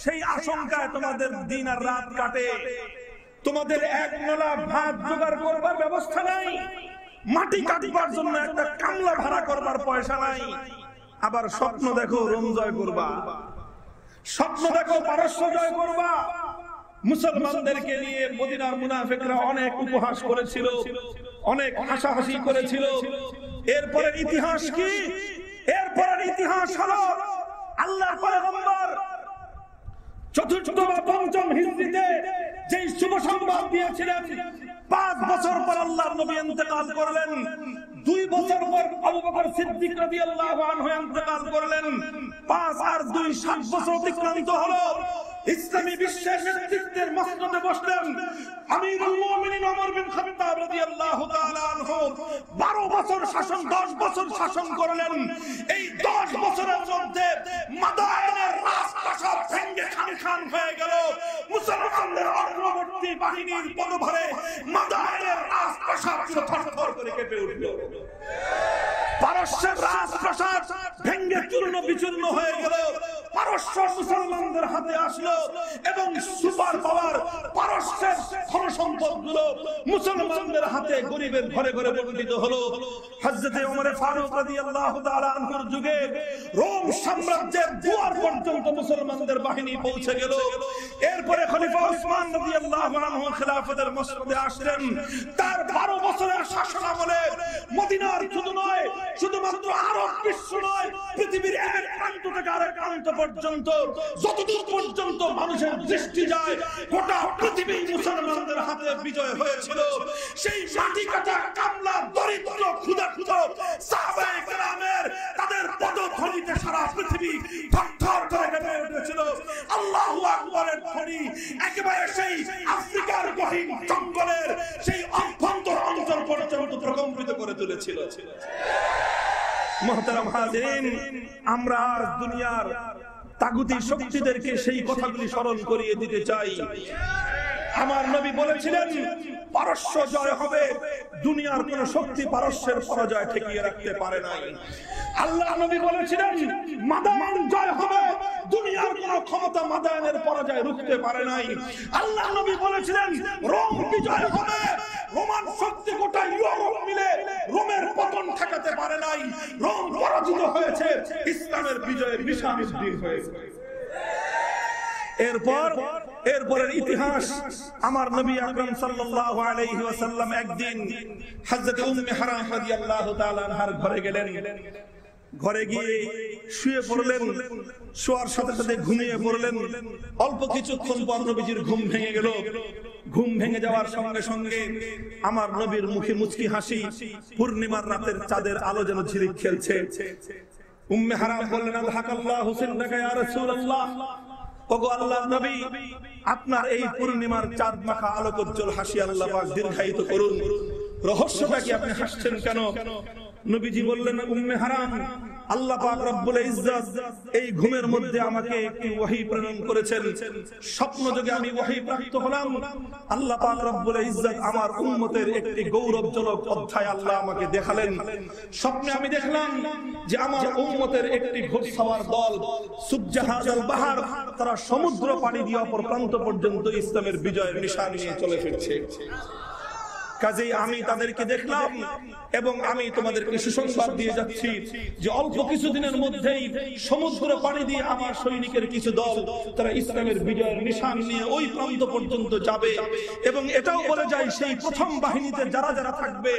সেই আশঙ্কায় তোমাদের দিন আর রাত কাটে তোমাদের এক নলা ভাত জোগাড় করবার ব্যবস্থা নাই মাটি কাটবার জন্য একটা কামলা ভাড়া করবার পয়সা নাই আবার স্বপ্ন দেখো রোম জয় করবা স্বপ্ন দেখো পারস্য জয় করবা মুসলমানদেরকে নিয়ে মদিনার মুনাফিকরা অনেক উপহাস করেছিল অনেক হাসাহাসি করেছিল এরপরের ইতিহাস কি এরপরের ইতিহাস হলো আল্লাহর পয়গম্বর চতুর্থ বা পঞ্চম হিজরিতে যেই শুভ সংবাদ দিয়েছিলেন 5 বছর পর আল্লাহর নবী ইন্তেকাল করলেন, 2 বছর পর আবু বকর সিদ্দিক রাদিয়াল্লাহু আনহু ইন্তেকাল করলেন, 5 আর 2 7 বছর অতিক্রান্ত হলো। ইসলামী বিশ্বের নেতৃত্বের মসনদে বসলেন আমিরুল মুমিনিন ওমর বিন খাত্তাব রাদিয়াল্লাহু তাআলা আনহু। 12 বছর শাসন, 10 বছর শাসন করলেন। এই 10 বছরের মধ্যে মাদায়েনের রাজপ্রাসাদ ভেঙে খান হয়ে গেল। মুসলমানদের অগ্রবর্তী বাহিনীর পদভারে মাদায়েনের রাজপ্রাসাদ থরথর করে কেঁপে উঠল। পারস্যের রাজপ্রাসাদ ভেঙে চূর্ণ বিচূর্ণ হয়ে গেল। পারস্য মুসলমানদের হাতে আসলো এবং সুপার পাওয়ার পারস্যের ধনসম্পদগুলো মুসলমানদের হাতে গরিবের ঘরে ঘরে বন্টিত হলো। হযরত ওমর ফারুক রাদিয়াল্লাহু তাআলা আনহুর যুগে রোম সাম্রাজ্যের দুয়ার পর্যন্ত মুসলমানদের বাহিনী পৌঁছে গেল। এরপরে খলিফা ওসমান রাদিয়াল্লাহু আনহু খেলাফতের মসনদে আসলেন। তার 12 বছরের শাসনামলে মদিনার শুধু নয়, শুধুমাত্র আরব বিশ্ব নয়, পৃথিবীর এক প্রান্ত থেকে আরেক প্রান্ত পর্যন্ত যতদূর পর্যন্ত মানুষের দৃষ্টি যায় গোটা পৃথিবী মুসলমানদের হাতে বিজয় হয়েছিল। সেই মাটি কাটা কামলা দরিদ্র ক্ষুধার্ত সাহাবায়ে কেরামের তাদের পদধ্বনিতে সারা পৃথিবী থরথর করে কেঁপে উঠেছিল। আল্লাহু আকবারের ধ্বনি একেবারে সেই আফ্রিকার গহীন জঙ্গলের সেই অভ্যন্তর অঞ্চল পর্যন্ত প্রকম্পিত করে তুলেছিল। মুহতারাম হাজিরিন, আমরা আজ দুনিয়ার তাগুতি শক্তিদেরকে সেই কথাগুলি স্মরণ করিয়ে দিতে চাই। আমার নবী বলেছিলেন পারস্য জয় হবে, দুনিয়ার কোন শক্তি পারস্যের পরাজয় ঠেকিয়ে রাখতে পারে নাই। আল্লাহ নবী বলেছিলেন মাদায়ান জয় হবে, দুনিয়ার কোন ক্ষমতা মাদায়ানের পরাজয় রুখতে পারে নাই। আল্লাহ নবী বলেছিলেন রোম বিজয় হবে, রোমান শক্তি গোটা ইউরোপ মিলে রোমের পতন ঠেকাতে পারে নাই। রোম পরাজিত হয়েছে, ইসলামের বিজয়ের নিশানি হয়েছে। এরপরের ইতিহাস, আমার নবী আকরাম সাল্লাল্লাহু আলাইহি ওয়াসাল্লাম একদিন হযরত উম্মে হারাম রাদিয়াল্লাহু তাআলা আনহার ঘরে গেলেন। ঘরে গিয়ে শুয়ে পড়লেন, শোয়ার সাথে সাথে ঘুমিয়ে পড়লেন। অল্প কিছুক্ষণ পর নবীজির ঘুম ভেঙে গেল। ঘুম ভেঙে যাওয়ার সঙ্গে সঙ্গে আমার নবীর মুখে মুচকি হাসি, পূর্ণিমার রাতের চাঁদের আলো যেন ঝিলিক খেলছে। উম্মে হারাম বললেন আল্লাহু সিন্নাকা ইয়া রাসূলুল্লাহ, ওগো আল্লাহর নবী, আপনার এই পূর্ণিমার চাঁদ মাখা আলোকোজ্জ্বল হাসি আল্লাহ পাক দীর্ঘায়িত করুন। রহস্যটা কি, আপনি হাসছেন কেন? নবীজি বললেন উম্মে হারাম, আল্লাহ পাক রব্বুল ইজ্জত এই ঘুমের মধ্যে আমাকে একটি ওহী প্রেরণ করেছেন। স্বপ্ন যোগে আমি ওহী প্রাপ্ত হলাম। আল্লাহ পাক রব্বুল ইজ্জত আমার উম্মতের একটি গৌরবজনক অধ্যায় আল্লাহ আমাকে দেখালেন। স্বপ্নে আমি দেখলাম যে আমার উম্মতের একটি ঘোড়সওয়ার দল সুবজাহাজাল বাহার, তারা সমুদ্র পাড়ি দিয়ে অপর প্রান্ত পর্যন্ত ইসলামের বিজয়ের নিশান নিয়ে চলে ফিরছে। কাজেই আমি তাদেরকে দেখলাম এবং আমি তোমাদেরকে সুসংবাদ দিয়ে যাচ্ছি যে অল্প কিছুদিনের মধ্যেই সমুদ্র পাড়ি দিয়ে আমার সৈনিকের কিছু দল তারা ইসলামের বিজয়ের নিশান নিয়ে ওই প্রান্ত পর্যন্ত যাবে। এবং এটাও বলে যায় সেই প্রথম বাহিনীতে যারা যারা থাকবে,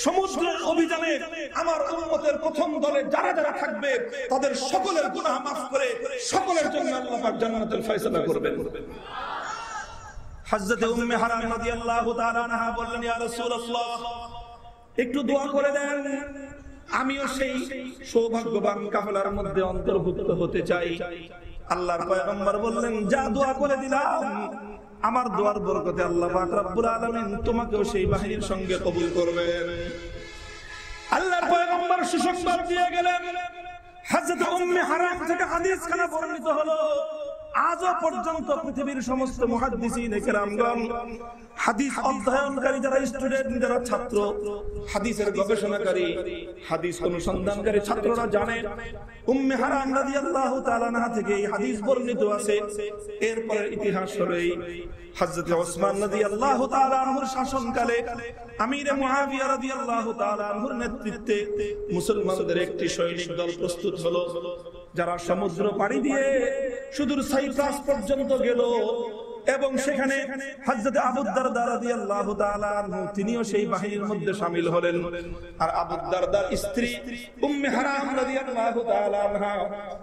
সমুদ্রের অভিযানে আমার উম্মতের প্রথম দলে যারা যারা থাকবে, তাদের সকলের গুনাহ মাফ করে সকলের জন্য আল্লাহ পাক জান্নাতের ফয়সালা করবেন। হযরত উম্মে হারাম রাদিয়াল্লাহু তাআলা আনহা বললেন ইয়া রাসূলুল্লাহ, একটু দোয়া করে দেন, আমিও সেই সৌভাগ্যবান কাফেলার মধ্যে অন্তর্ভুক্ত হতে চাই। আল্লাহর পয়গম্বর বললেন যা, দোয়া করে দিলাম। আমার দোয়ার বরকতে আল্লাহ পাক রব্বুল আলামিন তোমাকেও সেই বাহিনীর সঙ্গে কবুল করবেন। আল্লাহর পয়গম্বর সুসংবাদ দিয়ে গেলেন। হযরত উম্মে হারাম থেকে হাদিস খানা বর্ণিত হলো। আজও পর্যন্ত পৃথিবীর সমস্ত মুহাদ্দিসিন কেরামগণ, হাদিস অধ্যয়নকারী যারা স্টুডেন্ট, যারা ছাত্র, হাদিসের গবেষণাকারী, হাদিস অনুসন্ধানকারী ছাত্ররা জানে উম্মে হারাম রাদিয়াল্লাহু তাআলা আনহা থেকে এই হাদিস বর্ণিত আছে। এরপর ইতিহাস হলো এই হযরত ওসমান রাদিয়াল্লাহু তাআলা আনহুর শাসনকালে আমিরে মুআবিয়া রাদিয়াল্লাহু তাআলা আনহুর নেতৃত্বে মুসলমানদের একটি সৈনিক দল প্রস্তুত হলো, যারা সমুদ্র পাড়ি দিয়ে সুদূর সাইপ্রাস পর্যন্ত গেল এবং সেখানে হযরত আবু দারদা রাদিয়াল্লাহু তাআলা আনহু তিনিও সেই বাহিনীর মধ্যে শামিল হলেন। আর আবু দারদার স্ত্রী উম্মে হারাম রাদিয়াল্লাহু তাআলা আনহা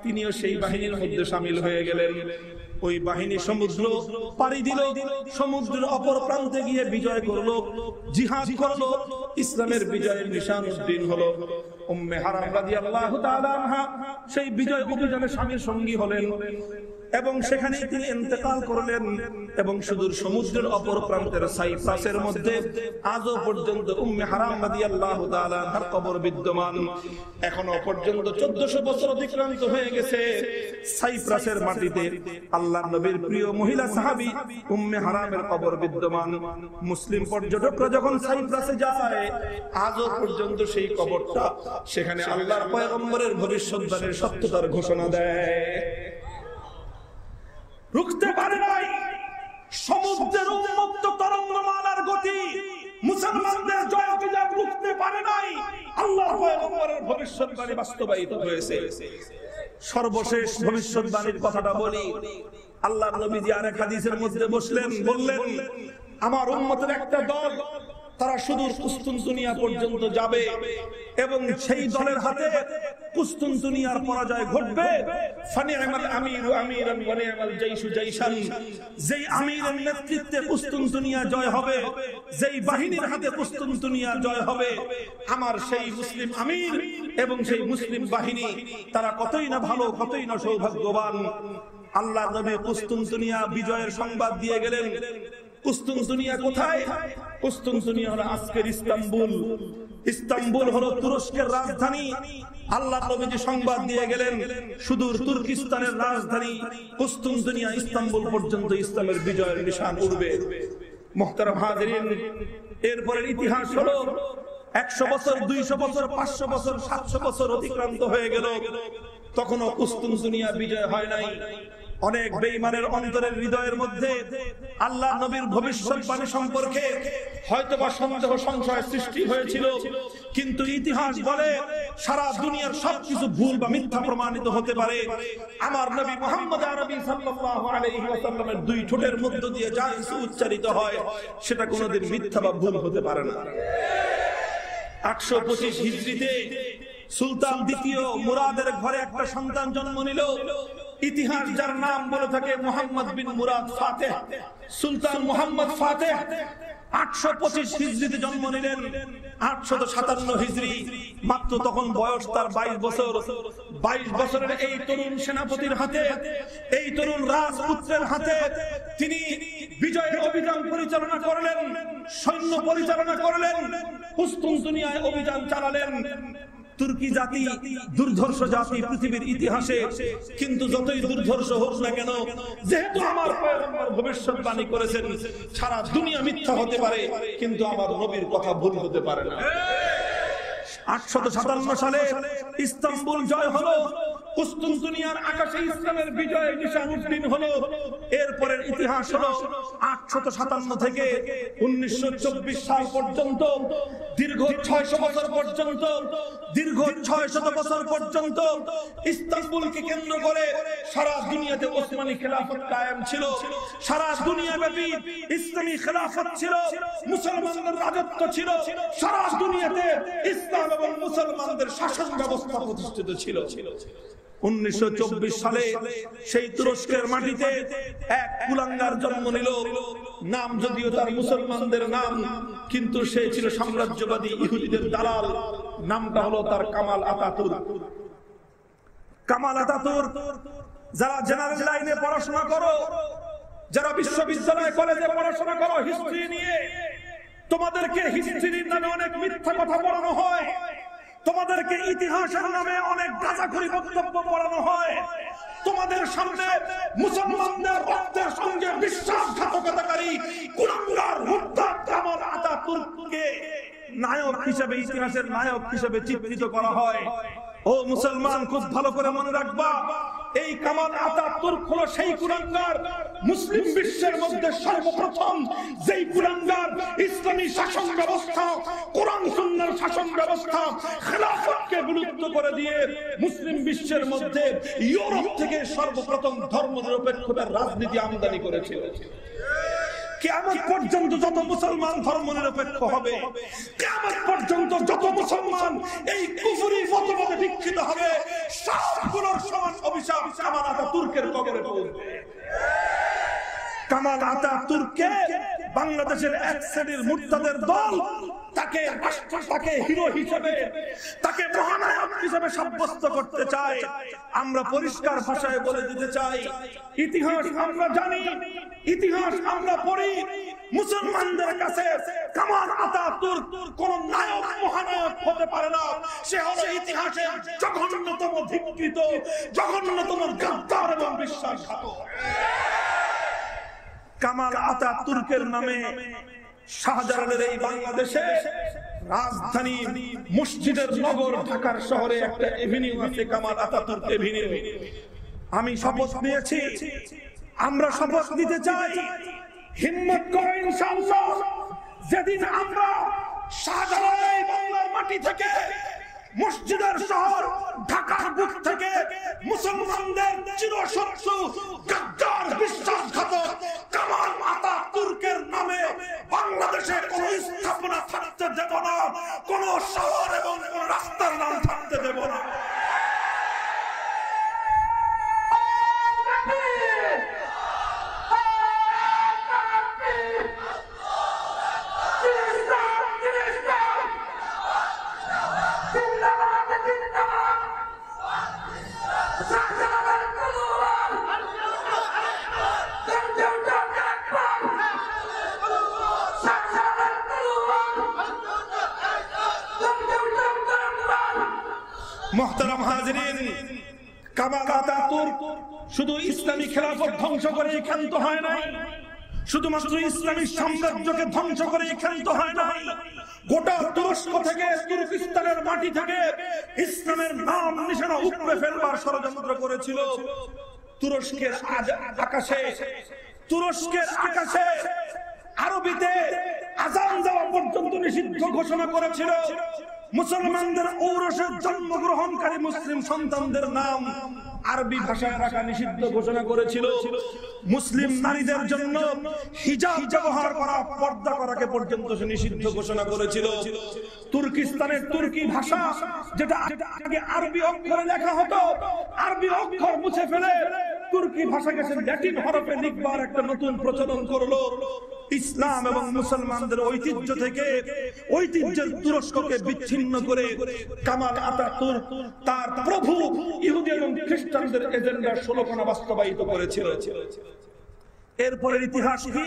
তিনিও সেই বাহিনীর মধ্যে শামিল হয়ে গেলেন। ওই বাহিনী সমুদ্র পাড়ি দিল, সমুদ্রের অপর প্রান্তে গিয়ে বিজয় করলো, জিহাদ করলো, ইসলামের বিজয়ের নিশান উদ্দিন হলো। উম্মে হারাম রাদিয়াল্লাহু তাআলা আনহা সেই বিজয় অভিযানে স্বামীর সঙ্গী হলেন এবং সেখানে তিনি ইন্তেকাল করলেন। এবং সুদূর সমুদ্রের অপর প্রান্তের সাইপ্রাসের মধ্যে আজও পর্যন্ত উম্মে হারাম রাদিয়াল্লাহু তাআলা আনহার কবর বিদ্যমান। এখনো পর্যন্ত 1400 বছর অতিক্রান্ত হয়ে গেছে। সাইপ্রাসের মাটিতে আল্লাহর নবীর প্রিয় মহিলা সাহাবী উম্মে হারামের কবর বিদ্যমান। মুসলিম পর্যটকরা যখন সাইপ্রাসে যায় আজও পর্যন্ত সেই কবরটা সেখানে আল্লাহর পয়গম্বরের ভবিষ্যৎবাণীর সত্যতার ঘোষণা দেয়। রুখতে পারে নাই সমুদ্রের উন্মুক্ত তরঙ্গমালার গতি, মুসলমানদের জয়কে যা রুখতে পারে নাই, আল্লাহর পয়গম্বরের ভবিষ্যৎবাণী বাস্তবায়িত হয়েছে। সর্বশেষ ভবিষ্যৎবাণীর কথাটা বলি। আল্লাহর নবীজি আরেক হাদিসের মধ্যে বললেন, আমার উম্মতের একটা দল তারা সুদূর কুস্তুনতুনিয়া পর্যন্ত যাবে এবং সেই দলের হাতে কুস্তুনতুনিয়ার পরাজয় ঘটবে। ফানি'মাল আমিরু আমিরান ওয়া নি'মাল জাইশু জাইশান, যেই আমিরের নেতৃত্বে কুস্তুনতুনিয়া জয় হবে, যেই বাহিনীর হাতে কুস্তুনতুনিয়া জয় হবে, আমার সেই মুসলিম আমির এবং সেই মুসলিম বাহিনী তারা কতই না ভালো, কতই না সৌভাগ্যবান। আল্লাহর নবী কুস্তুনতুনিয়া বিজয়ের সংবাদ দিয়ে গেলেন। কুস্তুনতুনিয়া কোথায়? কুস্তুনতুনিয়া হলো আজকের ইস্তাম্বুল। ইস্তাম্বুল হলো তুরস্কের রাজধানী। আল্লাহর নবীজি সংবাদ দিয়ে গেলেন সুদূর তুর্কিস্তানের রাজধানী কুস্তুনতুনিয়া ইস্তাম্বুল পর্যন্ত ইসলামের বিজয়ের নিশান উড়বে। মুহতারাম হাজিরিন, এরপরে ইতিহাস হলো 100 বছর, 200 বছর, 500 বছর, 700 বছর অতিক্রান্ত হয়ে গেল, তখনও কুস্তুনতুনিয়া বিজয় হয় নাই। অনেক বেঈমানের অন্তরের হৃদয়ের মধ্যে আল্লাহর নবীর ভবিষ্যৎবাণী সম্পর্কে হয়তোবা সন্দেহ সংশয় সৃষ্টি হয়েছিল, কিন্তু ইতিহাস বলে সারা দুনিয়ার সবকিছু ভুল বা মিথ্যা প্রমাণিত হতে পারে, আমার নবী মুহাম্মদ আরবি সাল্লাল্লাহু আলাইহি ওয়াসাল্লামের দুই ঠোঁটের মধ্য দিয়ে যা কিছু উচ্চারিত হয় সেটা কোনোদিন মিথ্যা বা ভুল হতে পারে না। 825 হিজরিতে সুলতান দ্বিতীয় মুরাদের ঘরে একটা সন্তান জন্ম নিল। ইতিহাস যার নাম বলে থাকে মুহাম্মদ বিন মুরাদ ফাতেহ, সুলতান মুহাম্মদ ফাতেহ 825 হিজরিতে জন্ম নিলেন। 857 হিজরি, মাত্র তখন বয়স তার 22 বছর। 22 বছরের এই তরুণ সেনাপতির হাতে, এই তরুণ রাজপুত্রের হাতে তিনি বিজয়ের অভিযান পরিচালনা করলেন, সৈন্য পরিচালনা করলেন, কুস্তুনতুনিয়ায় অভিযান চালালেন। তুর্কি জাতি দুর্ধর্ষ জাতি পৃথিবীর ইতিহাসে, কিন্তু যতই দুর্ধর্ষ হোক না কেন, যেহেতু আমার পয়গম্বর ভবিষ্যৎবাণী করেছেন সারা দুনিয়া মিথ্যা হতে পারে কিন্তু আমার নবীর কথা ভুল হতে পারে না। 857 সালে ইস্তাম্বুল জয় হলো, কুস্তুনতুনিয়ার আকাশে ইসলামের বিজয়ের নিশান উদ্দিন হলো। এরপরের ইতিহাস হলো 857 থেকে 1924 সাল পর্যন্ত দীর্ঘ 600 বছর পর্যন্ত, দীর্ঘ 600 বছর পর্যন্ত ইস্তাম্বুলকে কেন্দ্র করে সারা দুনিয়াতে ওসমানী খেলাফত কায়েম ছিল। সারা দুনিয়াব্যাপী ইসলামী খেলাফত ছিল, মুসলমানদের রাজত্ব ছিল। সারা দুনিয়াতে ইসলাম এবং মুসলমানদের শাসন ব্যবস্থা প্রতিষ্ঠিত ছিল। 1924 সালে সেই তুরস্কের মাটিতে এক কুলাঙ্গার জন্ম নিল। নাম যদিও তার মুসলমানদের নাম, কিন্তু সে ছিল সাম্রাজ্যবাদী ইহুদিদের দালাল। নামটা হলো তার কামাল আতাতুর্ক। কামাল আতাতুর্ক, যারা জেনারেল লাইনে পড়াশোনা করো, যারা বিশ্ববিদ্যালয় কলেজে পড়াশোনা করো হিস্ট্রি নিয়ে, তোমাদেরকে হিস্ট্রির নামে অনেক মিথ্যা কথা বলানো হয়, তোমাদেরকে ইতিহাসের নামে অনেক গাঁজাখুরি বক্তব্য পড়ানো হয়। তোমাদের সামনে মুসলমানদের রক্তের সঙ্গে বিশ্বাসঘাতকতাকারী কুলাঙ্গার মুরতাদ কামাল আতাতুর্ককে নায়ক হিসেবে, ইতিহাসের নায়ক হিসেবে চিত্রিত করা হয়। ও মুসলমান, খুব ভালো করে মনে রাখবা, এই কামাল আতাতুর্ক হলো সেই কুলাঙ্গার, মুসলিম বিশ্বের মধ্যে সর্বপ্রথম যেই কুলাঙ্গার ইসলামী শাসন ব্যবস্থা, কোরআন সুন্নাহর শাসন ব্যবস্থা, খেলাফত সবকে বিলুপ্ত করে দিয়ে মুসলিম বিশ্বের মধ্যে ইউরোপ থেকে সর্বপ্রথম ধর্মনিরপেক্ষতার রাজনীতি আমদানি করেছিল। কিয়ামত পর্যন্ত যত মুসলমান ধর্মনিরপেক্ষ হবে, কিয়ামত পর্যন্ত যত মুসলমান এই কুফরি মতবাদে দীক্ষিত হবে, সবগুলোর সমান অভিশাপ কামাল আতাতুর্কের কবরে পড়বে। কামাল আতাতুর্ককে বাংলাদেশের এক শ্রেণীর মুরতাদের দল তাকে হিরো হিসেবে, তাকে মহানায়ক হিসেবে সাব্যস্ত করতে চায়। আমরা পরিষ্কার ভাষায় বলে দিতে চাই, ইতিহাস আমরা জানি, ইতিহাস আমরা পড়ি। মুসলমানদের কাছে কামাল আতাতুর্ক কোন নায়ক মহানায়ক হতে পারে না। সে হলো ইতিহাসের জঘন্যতম ধিক্কৃত, জঘন্যতম গাদ্দার এবং বিশ্বাসঘাতক। কামাল আতাতুর্কের নামে শাহজালালের এই বাংলাদেশে রাজধানী মসজিদের নগর ঢাকার শহরে একটা এভিনিউ আছে, কামাল আতাতুর্ক এভিনিউ। আমি শপথ নিয়েছি, আমরা শপথ নিতে চাই, হিম্মত করে ইনশাআল্লাহ যেদিন আমরা শাহজালালের বাংলার মাটি থেকে, মসজিদের শহর ঢাকার বুক থেকে মুসলমানদের চিরশত্রু গাদ্দার বিশ্বাসঘাতক কামাল আতাতুর্কের নামে বাংলাদেশে কোনো স্থাপনা থাকতে দেব না, কোনো শহর এবং কোন রাস্তার নাম থাকতে দেব না। মুহতারাম হাজিরিন, কামাল আতাতুর্ক শুধু ইসলামী খেলাফত ধ্বংস করে ক্ষান্ত হয় নাই, শুধুমাত্র ইসলামী সাম্রাজ্যকে ধ্বংস করে ক্ষান্ত হয় নাই, গোটা তুরস্ক থেকে, তুর্কিস্তানের মাটি থেকে ইসলামের নাম নিশানা উপড়ে ফেলবার ষড়যন্ত্র করেছিল। তুরস্কের আকাশে, তুরস্কের আকাশে আরবিতে আযান দেওয়া পর্যন্ত নিষিদ্ধ ঘোষণা করেছিল। মুসলমানদের ঔরসে জন্মগ্রহণকারী মুসলিম সন্তানদের নাম আরবি ভাষায় রাখা নিষিদ্ধ ঘোষণা করেছিল। মুসলিম নারীদের জন্য হিজাব ব্যবহার করা, পর্দা করাকে পর্যন্ত সে নিষিদ্ধ ঘোষণা করেছিল। তুর্কিস্তানের তুর্কি ভাষা, যেটা আগে আরবি অক্ষরে লেখা হতো, আরবি অক্ষর মুছে ফেলে তুর্কি ভাষাকে সে ল্যাটিন হরফে লিখবার একটা নতুন প্রচলন করলো। ইসলাম এবং মুসলমানদের ঐতিহ্য থেকে, ঐতিহ্যের তুরস্ককে বিচ্ছিন্ন করে কামাল আতাতুর্ক তার প্রভু ইহুদি এবং খ্রিস্টানদের এজেন্ডা 16 বাস্তবায়িত করেছিল। এরপরের ইতিহাস কি?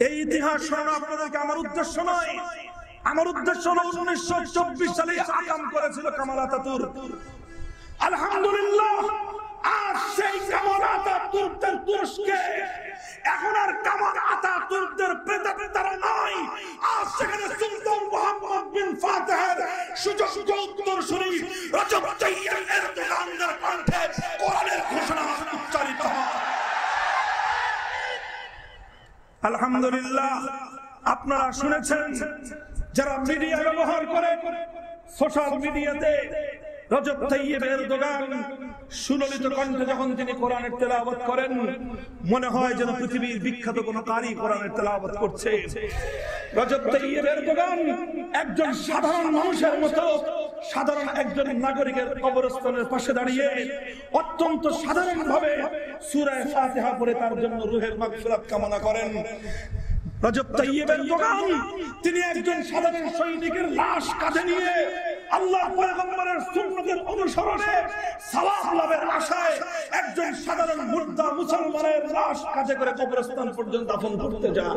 এই ইতিহাস শোনানো আপনাদেরকে আমার উদ্দেশ্য নয়। আমার উদ্দেশ্য হলো 1924 সালে আকাম করেছিল কামাল আতাতুর্ক। আলহামদুলিল্লাহ, আজ সেই কামাল আতাতুর্কদের তুরস্কে এখন আর কামাল আতাতুর্কদের প্রেতাত্মারা নাই। আজ সেখানে সুলতান মুহাম্মদ বিন ফাতেহের সুযোগ্য উত্তরসূরি রজব তাইয়্যিব এরদোগানের কণ্ঠে কোরআনের ঘোষণা উচ্চারিত হয়। আলহামদুলিল্লাহ, আপনারা শুনেছেন, যারা মিডিয়া ব্যবহার করে, সোশ্যাল মিডিয়াতে রজব তাইয়্যিব এরদোগান সুললিত কণ্ঠে যখন তিনি কোরআনের তেলাওয়াত করেন, মনে হয় যেন পৃথিবীর বিখ্যাত কোন কারি কোরআনের তেলাওয়াত করছে। রজব তাইয়্যিব এরদোগান একজন সাধারণ মানুষের মতো, সাধারণ একজন নাগরিকের কবরস্থানের পাশে দাঁড়িয়ে অত্যন্ত সাধারণভাবে সূরা ফাতিহা পড়ে তার জন্য রূহের মাগফিরাত কামনা করেন। রজব তাইয়্যিব এরদোগান তিনি একজন সাধারণ সৈনিকের লাশ কাঁধে নিয়ে আল্লাহর পয়গম্বরের সুন্নতের অনুসরণে সওয়াব লাভের আশায় একজন সাধারণ মুর্দা মুসলমানের লাশ কাঁধে করে কবরস্থান পর্যন্ত দাফন করতে যান।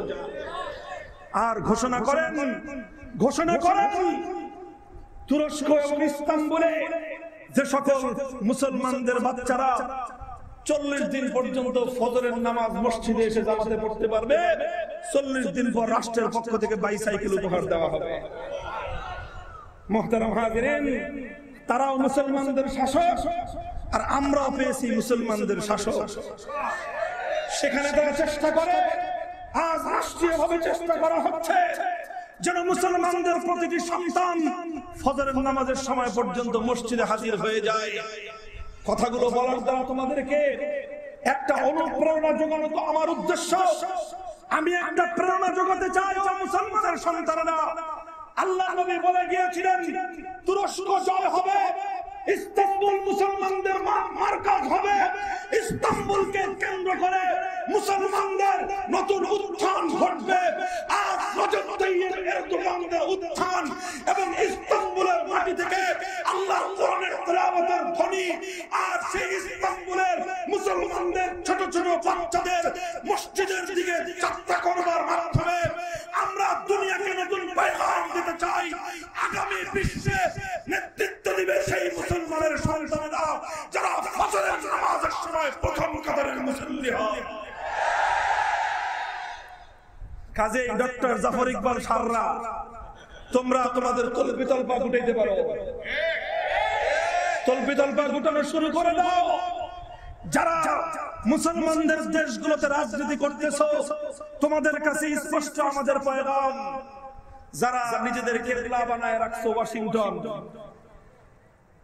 আর ঘোষণা করেন তুরস্ক এবং ইস্তাম্বুলে যে সকল মুসলমানদের বাচ্চারা 40 দিন পর্যন্ত ফজরের নামাজ মসজিদে এসে জামাতে পড়তে পারবে, 40 দিন পর রাষ্ট্রের পক্ষ থেকে বাইসাইকেল উপহার দেওয়া হবে। মুহতারাম হাজিরিন, তারাও মুসলমানদের শাসক, আর আমরাও পেয়েছি মুসলমানদের শাসক। সেখানে তারা চেষ্টা করে, আজ রাষ্ট্রীয়ভাবে চেষ্টা করা হচ্ছে যেন মুসলমানদের প্রতিটি সন্তান ফজরের নামাজের সময় পর্যন্ত মসজিদে হাজির হয়ে যায়। কথাগুলো বলার দ্বারা তোমাদেরকে একটা অনুপ্রেরণা যোগানো তো আমার উদ্দেশ্য। আমি একটা প্রেরণা যোগাতে চাই ও মুসলমানের সন্তানেরা। আল্লাহ নবী বলে গিয়েছিলেন তুরস্ক জয় হবে, ইস্তাম্বুল মুসলমানদের মারকাজ হবে। ইস্তাম্বুলকে কেন্দ্র করে মুসলমানদের নতুন উত্থান ঘটবে। আর রজব তাইয়্যিব এরদোগানদের উত্থান এবং ইস্তাম্বুলের মাটি থেকে আল্লাহর কোরআনের তেলাওয়াতের ধ্বনি আর সেই ইস্তাম্বুলের মুসলমানদের ছোট ছোট বাচ্চাদের মসজিদের দিকে যাত্রা করবার মাধ্যমে আমরা দুনিয়াকে নতুন পয়গাম দিতে চাই। আগামী বিশ্বে নেতৃত্ব দিবে সেই মুসলমানের সন্তানেরা যারা ফজরের নামাজের সময় প্রথম কাতারের মুসল্লি হয়। কাজেই ডক্টর জাফর ইকবাল সাররা, তোমরা তোমাদের তলপা গুটাইতে পারো, তলপা গুটানো শুরু করে দাও। যারা মুসলমানদের দেশগুলোতে রাজনীতি করতেছো, তোমাদের কাছে স্পষ্ট আমাদের পয়গাম। যারা নিজেদের কেবলা বানায় রাখছো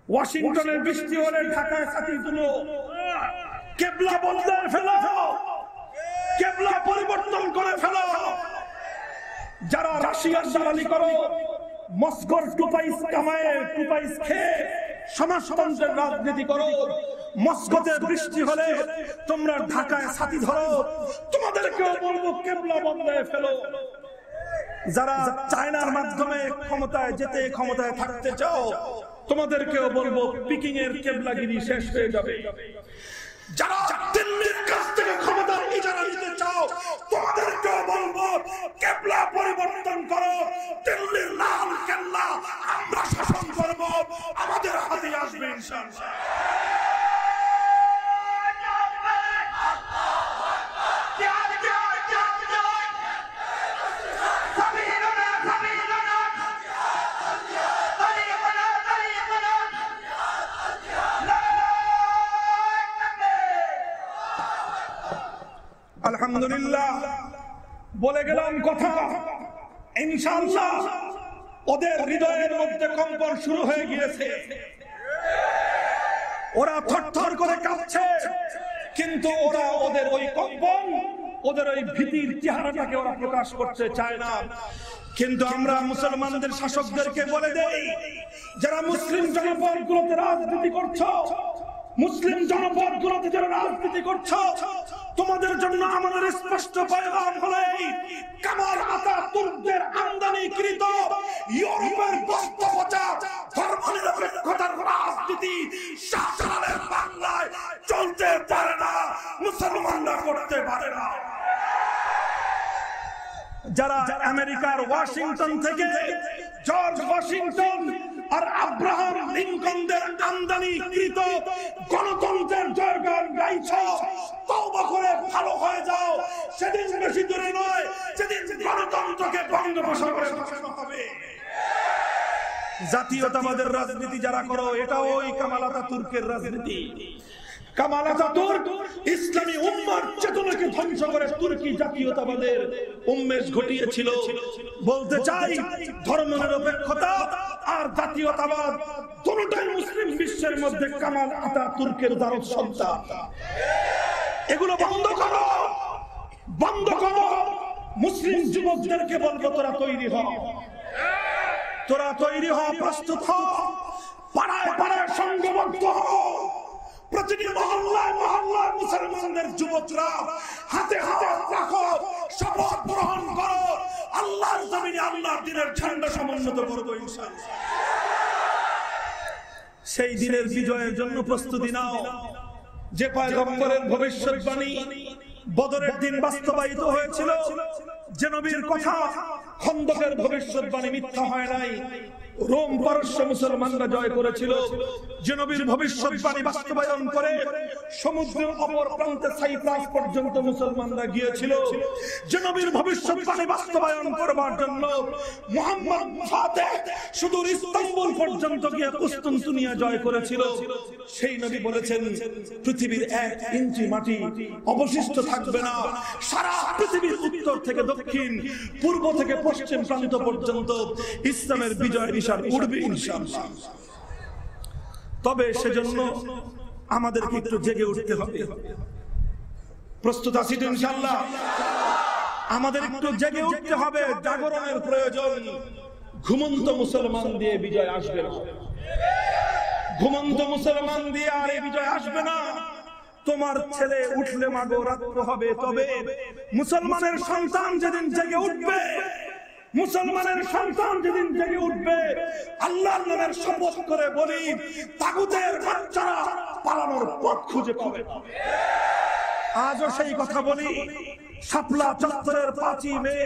ওয়াশিংটনের বৃষ্টি হলে ঢাকায় ছাতি তুলো, কেবলা বদলে ফেলো, কেবলা পরিবর্তন করে ফেলো। যারা রাশিয়ার দালালি করো, মস্কোর টুপাইস কামায় টুপাইস খেয়ে সমাজতন্ত্রের রাজনীতি করো, মস্কোতে বৃষ্টি হলে তোমরা ঢাকায় ছাতি ধরো, তোমাদেরকেও বলবো কেবলা বদলে ফেলো। যারা চায়নার মাধ্যমে ক্ষমতায় যেতে ক্ষমতায় থাকতে চাও, তোমাদেরকেও বলবো পিকিং এর কেবলাগিরি শেষ হয়ে যাবে। যারা দিল্লির কাছ থেকে ক্ষমতার ইজারা নিতে চাও, তোমাদেরকেও বলবো কেবলা পরিবর্তন করো। দিল্লির লাল কেল্লা আমরা শাসন করব, আমাদের হাতে আসবে ইনশাআল্লাহ। আলহামদুলিল্লাহ, বলে গেলাম কথা, ইনশাআল্লাহ ওদের হৃদয়ের মধ্যে কম্পন শুরু হয়ে গিয়েছে। ওরা থরথর করে কাঁপছে, কিন্তু ওরা ওদের ওই কম্পন, ওদের ওই ভীতির চেহারাটাকে ওরা প্রকাশ করতে চায় না। কিন্তু আমরা মুসলমানদের শাসকদেরকে বলে দেই, যারা মুসলিম জনপদগুলোতে রাজনীতি করছো, মুসলিম জনপদগুলোতে যারা রাজনীতি করছো, তোমাদের জন্য আমাদের স্পষ্ট পয়গাম হলো কামাল আতাতুর্কদের আমদানিকৃত ইউরোপের বস্ত্রপচা ধর্মনিরপেক্ষতার রাজনীতি শাহজালালের বাংলায় চলতে পারে না, মুসলমানরা করতে পারে না। যারা আমেরিকার ওয়াশিংটন থেকে জর্জ ওয়াশিংটন আর আব্রাহাম লিঙ্কনদের আমদানিকৃত গণতন্ত্রের জয়গান গাইছো, তওবা করে ভালো হয়ে যাও। সেদিন বেশি দূরে নয়, সেদিন গণতন্ত্রকে বঙ্গোপসাগরে বসানো হবে। জাতীয়তাবাদের রাজনীতি যারা করো, এটা ওই কামাল আতাতুর্কের রাজনীতি। কামাল আতাতুর্ক ইসলামী উম্মার চেতনাকে ধ্বংস করে তুর্কি জাতীয়তাবাদের উন্মেষ ঘটিয়েছিল। বলতে চাই, ধর্মনিরপেক্ষতা আর জাতীয়তাবাদ দুটোই মুসলিম বিশ্বের মধ্যে কামাল আতাতুর্কের দারুদ সন্তান। এগুলো বন্ধ করো, বন্ধ করো। মুসলিম যুবকদেরকে বলবো, তোরা তৈরি হ, তোরা তৈরি হ, প্রস্তুত হ, পাড়ায় পাড়ায় সংঘবদ্ধ হ। প্রতিটি মহল্লায় মহল্লায় মুসলমানদের যুবকরা হাতে হাতে রাখো, শপথ গ্রহণ করো, আল্লাহর জমিনে আল্লাহর দ্বীনের ঝান্ডা সমুন্নত করবো ইনশাআল্লাহ। সেই দিনের বিজয়ের জন্য প্রস্তুতি নাও। যে পয়গম্বরের ভবিষ্যৎবাণী বদরের দিন বাস্তবায়িত হয়েছিল, যে নবীর কথা খন্দকের ভবিষ্যৎবাণী মিথ্যা হয় নাই, রোম পারস্য মুসলমানরা জয় করেছিল, যে নবীর ভবিষ্যৎবাণী বাস্তবায়ন করে সমুদ্রের অপর প্রান্তে সাইপ্রাস পর্যন্ত মুসলমানরা গিয়েছিল, যে নবীর ভবিষ্যৎবাণী বাস্তবায়ন করবার জন্য মুহাম্মদ ফাতেহ সুদূর ইস্তাম্বুল পর্যন্ত গিয়ে কুস্তুনতুনিয়া জয় করেছিল, সেই নবী বলেছেন পৃথিবীর 1 ইঞ্চি মাটি অবশিষ্ট থাকবে না, সারা পৃথিবীর উত্তর থেকে দক্ষিণ, পূর্ব থেকে পশ্চিম প্রান্ত পর্যন্ত ইসলামের বিজয় নিশান উঠবে ইনশাআল্লাহ। তবে সেজন্য আমাদেরকে একটু জেগে উঠতে হবে। প্রস্তুত আছি তো ইনশাআল্লাহ? আমাদের একটু জেগে উঠতে হবে, জাগরণের প্রয়োজন। ঘুমন্ত মুসলমান দিয়ে বিজয় আসবে না, ঘুমন্ত মুসলমান দিয়ে আর এই বিজয় আসবে না। তোমার ছেলে উঠলে মাগো রাত্র হবে, তবে মুসলমানের সন্তান যেদিন জেগে উঠবে, মুসলমানের সন্তান যেদিন জেগে উঠবে, আল্লাহর নামের শপথ করে বলি, তাগুতের বাচ্চারা পালানোর পথ খুঁজে পাবে। আজও সেই কথা বলি, শাপলা চত্বরের 5ই মে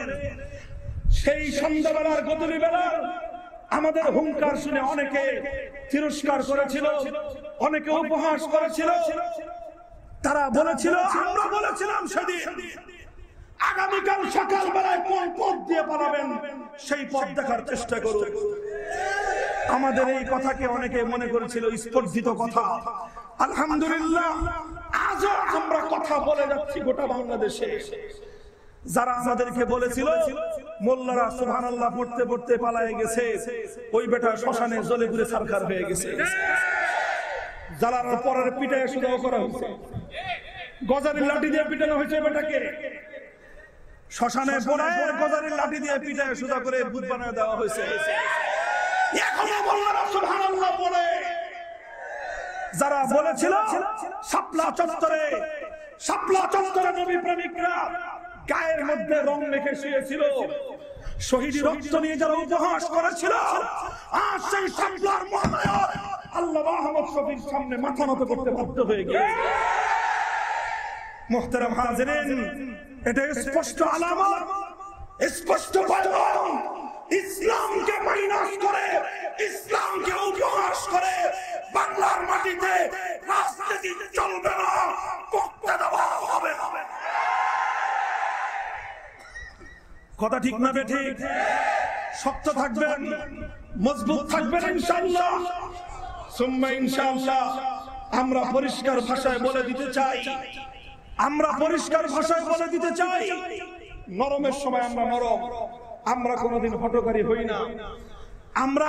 সেই সন্ধ্যাবেলার গধূলি বেলা আমাদের হুঙ্কার শুনে অনেকে তিরস্কার করেছিল, অনেকে উপহাস করেছিল। তারা বলেছিল, আমরা বলেছিলাম সেদিন আগামীকাল সকালবেলায় কোন পথ দিয়ে পালাবেন সেই পথ দেখার চেষ্টা করুন। আমাদের এই কথাকে অনেকে মনে করেছিল স্পর্ধিত কথা। আলহামদুলিল্লাহ, আজও আমরা কথা বলে যাচ্ছি গোটা বাংলাদেশে। যারা আমাদেরকে বলেছিল মোল্লারা সুবহানাল্লাহ পড়তে পড়তে পালায়ে গেছে, ওই বেটা শ্মশানে জ্বলে পুড়ে ছারখার হয়ে গেছে। জ্বালানোর পরের পিটায় সুদাও করা হয়েছে, গজারের লাঠি দিয়ে পিটানো হয়েছে বেটাকে, শ্মশানে পড়ায় গজারের লাঠি দিয়ে পিটায় সুদা করে ভূত বানায় দেওয়া হয়েছে। এখনো মোল্লারা সুবহানাল্লাহ পড়ে। যারা বলেছিল শাপলা চত্বরে নবী প্রেমিকরা গায়ের মধ্যে রং মেখে শুয়েছিল, শহীদ রক্ত নিয়ে যারা উপহাস করেছিল, আর সেই শাপলার মহানায়ক আল্লাহ আহমদ শফির সামনে মাথা নত করতে বাধ্য হয়ে গিয়েছে। মুহতারাম হাজিরিন, এটা স্পষ্ট আলামত, স্পষ্ট পয়গাম। ইসলামকে মাইনাস করে, ইসলামকে উপহাস করে বাংলার মাটিতে রাজনীতি চলবে না, করতে দেওয়া হবে না। কথা ঠিক না বেঠিক? শক্ত থাকবেন, মজবুত থাকবেন ইনশাআল্লাহ, সুম্মা ইনশাআল্লাহ। আমরা পরিষ্কার ভাষায় বলে দিতে চাই, নরমের সময় আমরা নরম, আমরা কোনোদিন হঠকারী হই না। আমরা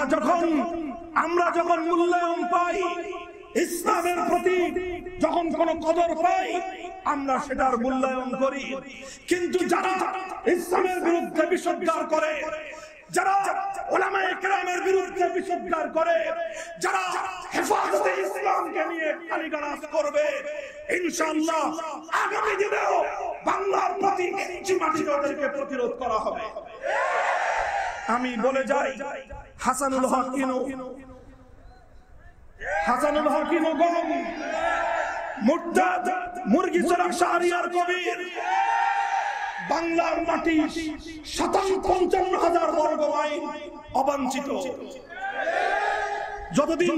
যখন মূল্যায়ন পাই, ইসলামের প্রতি যখন কোনো কদর পাই, আমরা সেটার মূল্যায়ন করি। কিন্তু যারা ইসলামের বিরুদ্ধে বিষোদ্গার করে, যারা উলামায়ে কেরামের বিরুদ্ধে বিষোদ্গার করে, যারা হেফাজতে ইসলামকে নিয়ে গালিগালাজ করবে, ইনশাআল্লাহ আগামী দিনেও বাংলার প্রতি ইঞ্চি মাটি ওদেরকে প্রতিরোধ করা হবে। আমি বলে যাই, হাসানুল হক ইনু গম, মুরতাদ মুরগিচড়া শাহরিয়ার কবির, বাংলার মাটি 55,000 বর্গ মাইল অবাঞ্ছিত। যতদিন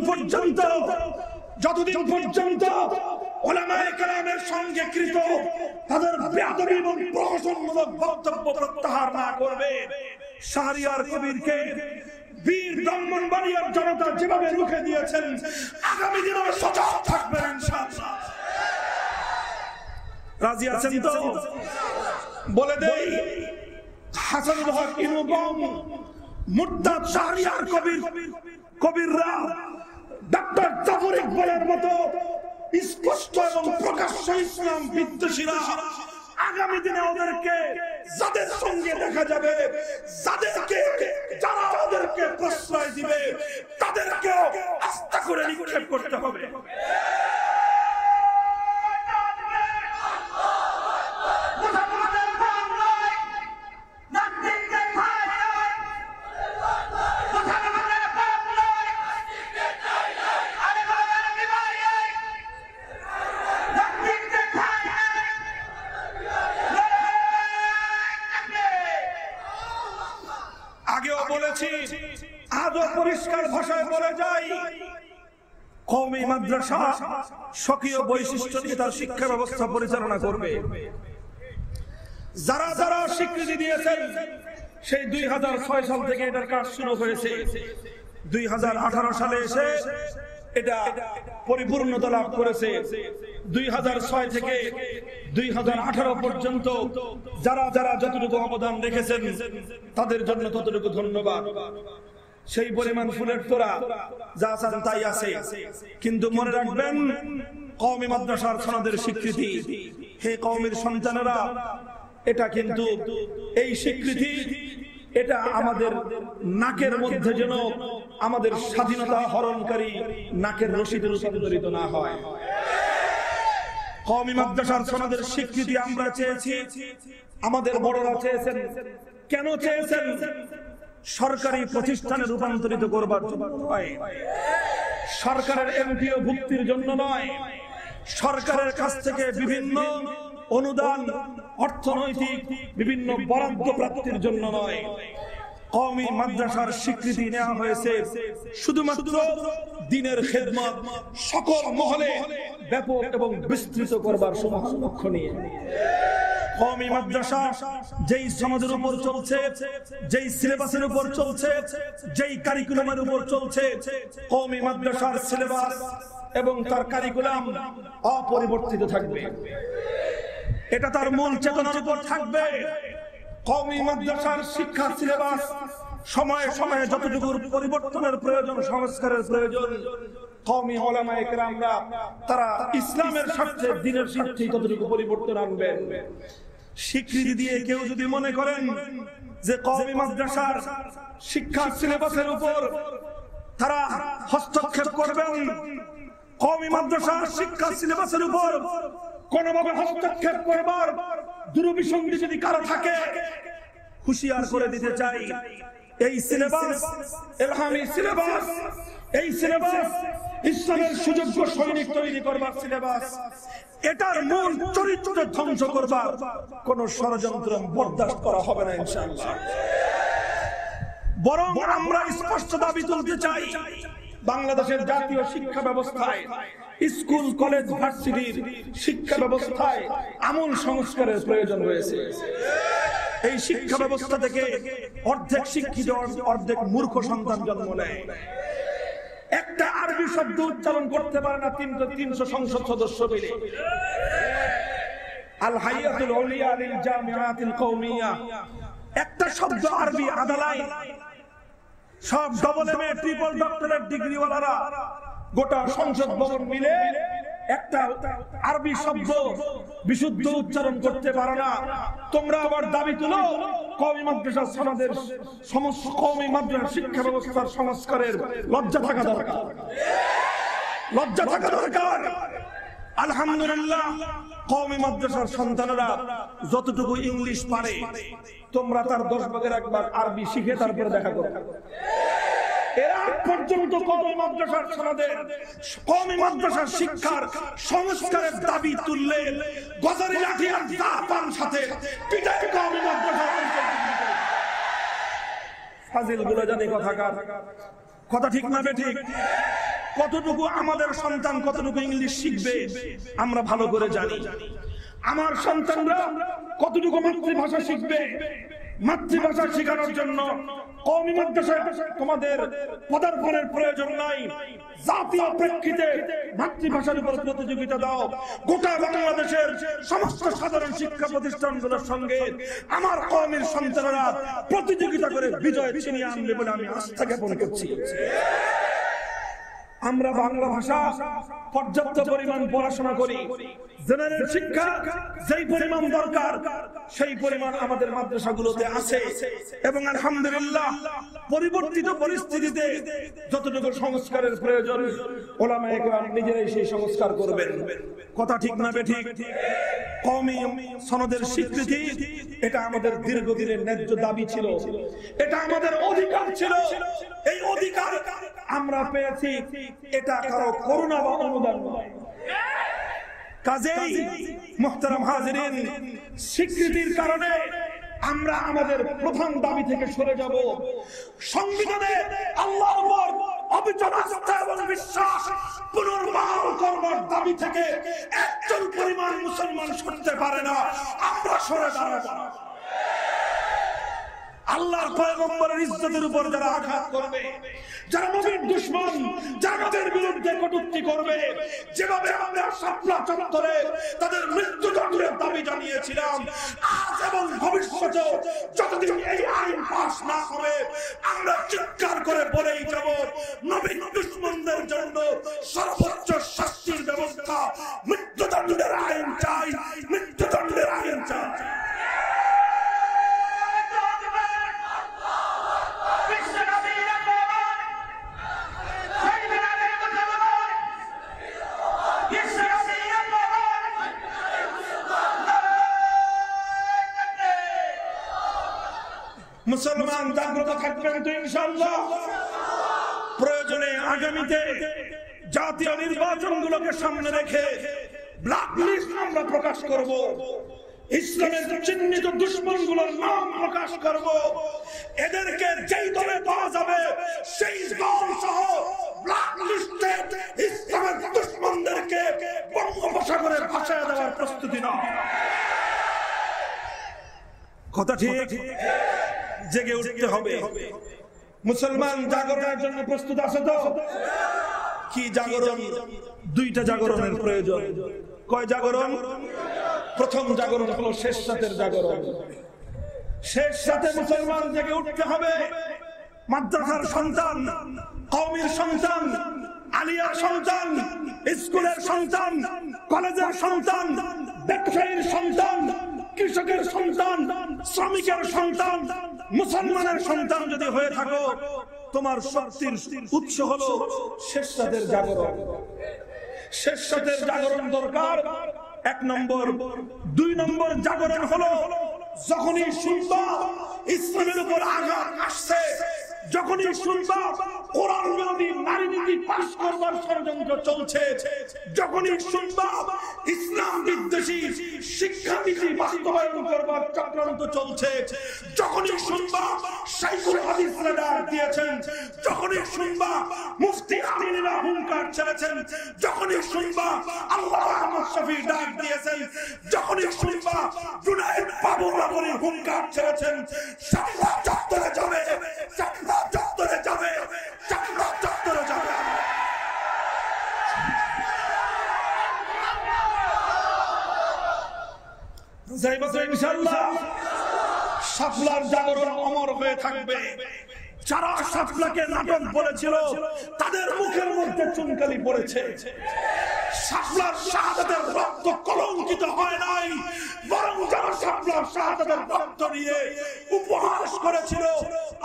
পর্যন্ত উলামায়ে কেরামের সঙ্গে কৃত তাদের বেয়াদবি এবং প্রহসনমূলক বক্তব্য প্রত্যাহার না করবে, শাহরিয়ার কবিরকে বীর ব্রাহ্মণবাড়িয়ার জনতা যেভাবে রুখে দিয়েছেন, আগামী দিনে সজাগ থাকবেন ইনশাআল্লাহ। রাজি আছেন তো? বলে দেই, হাসানুল হক ইনু গম, মুরতাদ শাহরিয়ার কবিররা ডক্টর জাফর ইকবালের মতো স্পষ্ট এবং প্রকাশ্য ইসলাম বিদ্বেষীরা আগামী দিনে ওদেরকে যাদের সঙ্গে দেখা যাবে, যারা ওদেরকে প্রশ্রয় দিবে, তাদেরকে আস্থা করে নিক্ষেপ করতে হবে। কওমি মাদ্রাসা স্বকীয় বৈশিষ্ট্য নিয়ে তার শিক্ষা ব্যবস্থা পরিচালনা করবে। যারা যারা স্বীকৃতি দিয়েছেন সেই 2006 সাল থেকে এটার কাজ শুরু হয়েছে। 2018 সালে এসে এটা পরিপূর্ণতা লাভ করেছে। 2006 থেকে 2018 পর্যন্ত যারা যারা যতটুকু অবদান রেখেছেন তাদের জন্য ততটুকু ধন্যবাদ। সেই পরিমাণ ফুলের তোড়া যা আছেন তাই আছে, কিন্তু মনে রাখবেন কওমি মাদ্রাসার সনদের স্বীকৃতি, হে কওমির সন্তানেরা, এটা কিন্তু এই স্বীকৃতি এটা আমাদের নাকের মধ্যে যেন আমাদের স্বাধীনতা হরণকারী নাকের রশিদে রূপান্তরিত না হয়। কওমি মাদ্রাসার সনদের স্বীকৃতি আমরা চেয়েছি, আমাদের বড়রা চেয়েছেন। কেন চেয়েছেন? সরকারি প্রতিষ্ঠানে রূপান্তরিত করবার জন্য নয়, সরকারের এমপিও ভুক্তির জন্য নয়, সরকারের কাছ থেকে বিভিন্ন অনুদান, অর্থনৈতিক বিভিন্ন বরাদ্দ প্রাপ্তির জন্য নয়। কওমি মাদ্রাসার স্বীকৃতি নেওয়া হয়েছে শুধুমাত্র দ্বীনের খেদমত সকল মহলে ব্যাপক এবং বিস্তৃত করবার সমাহার লক্ষ্য নিয়ে। কওমি মাদ্রাসা যেই সমাজের উপর চলছে, যেই সিলেবাসের উপর চলছে, যেই কারিকুলামের উপর চলছে, কওমি মাদ্রাসার সিলেবাস এবং তার কারিকুলাম অপরিবর্তিত থাকবে। এটা তার মূল চেতনার উপর থাকবে। কওমি মাদ্রাসার শিক্ষা সিলেবাস সময়ে সময়ে যতটুকু পরিবর্তনের প্রয়োজন, সংস্কারের প্রয়োজন, কওমি উলামায়ে কেরামরা তারা ইসলামের স্বার্থে, দ্বীনের স্বার্থে ততটুকু পরিবর্তন আনবেন। স্বীকৃতি দিয়ে কেউ যদি মনে করেন যে কওমি মাদ্রাসার শিক্ষা সিলেবাসের উপর তারা হস্তক্ষেপ করবেন, কওমি মাদ্রাসার শিক্ষা সিলেবাসের উপর কোনভাবে হস্তক্ষেপ করবার দুরভিসন্ধি যদি কারো থাকে, হুঁশিয়ার করে দিতে চাই, এই সিলেবাস ইলহামি সিলেবাস, এই সিলেবাস ইসলামের সুযোগ্য সৈনিক তৈরি করবার সিলেবাস, এটার মূল চরিত্র ধ্বংস করবার কোন ষড়যন্ত্র বরদাস্ত করা হবে না ইনশাআল্লাহ। বরং আমরা স্পষ্ট দাবি তুলতে চাই, বাংলাদেশের জাতীয় শিক্ষা ব্যবস্থায়, স্কুল কলেজ ভার্সিটির শিক্ষা ব্যবস্থায় আমূল সংস্কারের প্রয়োজন রয়েছে। এই শিক্ষা ব্যবস্থা থেকে অর্ধেক শিক্ষিত অর্ধেক মূর্খ সন্তান জন্ম নেয়। একটা আরবি শব্দ উচ্চারণ করতে পারে না 300 সংসদ সদস্য মিলে। আল হাইয়াতুল আউলিয়া লিল জামিআতিল কওমিয়া, একটা শব্দ আরবি আদালাই সব double M A triple doctorate degree ওয়ালারা গোটা সংসদ ভবন মিলে একটা আরবি শব্দ বিশুদ্ধ উচ্চারণ করতে পারে না। তোমরা আবার দাবি তুলো কওমি মাদ্রাসা সনদের সমস্ত কওমি মাদ্রাসা শিক্ষা ব্যবস্থার সংস্কারের। লজ্জা থাকা দরকার, লজ্জা থাকা দরকার। আলহামদুলিল্লাহ, কওমি মাদ্রাসার সন্তানেরা যতটুকু ইংলিশ পারে, তোমরা তার 10 ভাগের 1 ভাগ আরবি শিখে তারপরে দেখা করো। এরা পর্যন্ত কওমি মাদ্রাসার সনদের, কওমি মাদ্রাসার শিক্ষার সংস্কারের দাবি তুললে গজারি লাঠি আর দাপান সাথে পিটায় কওমি মাদ্রাসা। ফাজিল গুলো জানি কথাকার, কথা ঠিক না বেঠিক? কতটুকু আমাদের সন্তান কতটুকু ইংলিশ শিখবে আমরা ভালো করে জানি। আমার সন্তানরা কতটুকু মাতৃভাষা শিখবে, মাতৃভাষা শেখানোর জন্য কওমি মাদ্রাসায় তোমাদের পদার্পণের প্রয়োজন নাই। জাতীয় প্রেক্ষিতে মাতৃভাষার উপর প্রতিযোগিতা দাও। গোটা বাংলাদেশের সমস্ত সাধারণ শিক্ষা প্রতিষ্ঠানগুলোর সঙ্গে আমার কওমির সন্তানেরা প্রতিযোগিতা করে বিজয় ছিনিয়ে আনবে বলে আমি আস্থা জ্ঞাপন করছি। আমরা বাংলা ভাষা পর্যাপ্ত পরিমাণ পড়াশোনা করি, জেনারেল শিক্ষা যেই পরিমাণ দরকার সেই পরিমাণ আমাদের মাদ্রাসাগুলোতে আছে। এবং আলহামদুলিল্লাহ, পরিবর্তিত পরিস্থিতিতে যতটুকু সংস্কারের প্রয়োজন উলামায়ে কেরাম নিজেরাই সেই সংস্কার করবেন। কথা ঠিক না বেঠিক? কওমি সনদের স্বীকৃতি এটা আমাদের দীর্ঘদিনের ন্যায্য দাবি ছিল, এটা আমাদের অধিকার ছিল। এই অধিকার আমরা পেয়েছি, এটা কারো করুণা বা অনুদান নয়। কাজেই মুহতারাম হাজিরিন, স্বীকৃতির কারণে আমরা আমাদের প্রধান দাবি থেকে সরে যাব। সংবিধানে আল্লাহর উপর অবিচল আস্থা এবং বিশ্বাস পুনর্বহাল করবার দাবি থেকে একজন পরিমাণ মুসলমান সরতে পারে না। আমরা সরে দাঁড়াবো। আল্লাহর পয়গম্বরের ইজ্জতের উপর যারা আঘাত করবে, যারা নবীর দুশমন, যারা নবীর বিরুদ্ধে কটূক্তি করবে, যেভাবে আমরা শাপলা চত্বরে তাদের মৃত্যুদণ্ডের দাবি জানিয়েছিলাম, আজ এবং ভবিষ্যতে যতদিন এই আইন পাস না হবে আমরা চিৎকার করে বলেই যাব, নবীর দুশমনদের জন্য সর্বোচ্চ শাস্তির ব্যবস্থা, মৃত্যুদণ্ডের আইন চাই, মৃত্যুদণ্ডের আইন চাই। মুসলমান জাগ্রত থাকবেন তো ইনশাআল্লাহ। প্রয়োজনে আগামীতে জাতীয় নির্বাচনগুলোকে সামনে রেখে ব্ল্যাক লিস্ট আমরা প্রকাশ করব, ইসলামের চিহ্নিত দুশমনগুলোর নাম প্রকাশ করব, এদেরকে যেই দলে পাওয়া যাবে সেই দল সহ ব্ল্যাক লিস্টে ইসলামের দুশমনদেরকে বঙ্গোপসাগরে ভাসায় দেওয়ার প্রস্তুতি নাও। কথা ঠিক? জেগে উঠতে হবে। মুসলমান জাগরণের জন্য প্রস্তুত আছে তো? কি জাগরণ? দুইটা জাগরণের প্রয়োজন। কয় জাগরণ? প্রথম জাগরণ হলো শেষ রাতের জাগরণ। শেষ রাতে মুসলমান জেগে উঠতে হবে। মাদ্রাসার সন্তান, কওমের সন্তান, আলিয়ার সন্তান, স্কুলের সন্তান, কলেজের সন্তান, ব্যবসায়ীর সন্তান, কৃষকের সন্তান, শ্রমিকের সন্তান, মুসলমানের সন্তান যদি হয়ে থাকো, তোমার শক্তির উৎস হলো শেষ রাতের জাগরণ। শেষ রাতের জাগরণ দরকার, এক নম্বর। দুই নম্বর জাগরণ হলো যখনই শুনবা ইসলামের উপর আঘাত আসছে, যখনই শুনবা কোরআন বিরোধী নারী নীতি পাস করবার ষড়যন্ত্র চলছে, যখনই শুনবা ইসলাম বিদ্বেষী শিক্ষানীতি বাস্তবায়ন করবার চক্রান্ত চলছে, যখনই শুনবা শাইখুল হাদিসরা ডাক দিয়েছেন, যখনই শুনবা মুফতি আমিনরা হুঙ্কার ছেড়েছেন, যখনই শুনবা আল্লাহ আহমদ শফি ডাক দিয়েছেন, যখনই শুনবা জুনায়েদ বাবুরাবরী হুঙ্কার ছেড়েছেন, শাপলা চত্বরে যাবে, শাপলা চত্বরে যাবে, শাপলা চত্বরে যাবে। ইনশাআল্লাহ শাপলার জাগরণ অমর হয়ে থাকবে। যারা শাপলাকে নাটক বলেছিল তাদের মুখের মধ্যে চুনকালি পড়েছে। শাপলার শাহাদাতের রক্ত কলঙ্কিত হয় নাই, বরং যারা শাপলার শাহাদাতের রক্ত নিয়ে উপহাস করেছিল,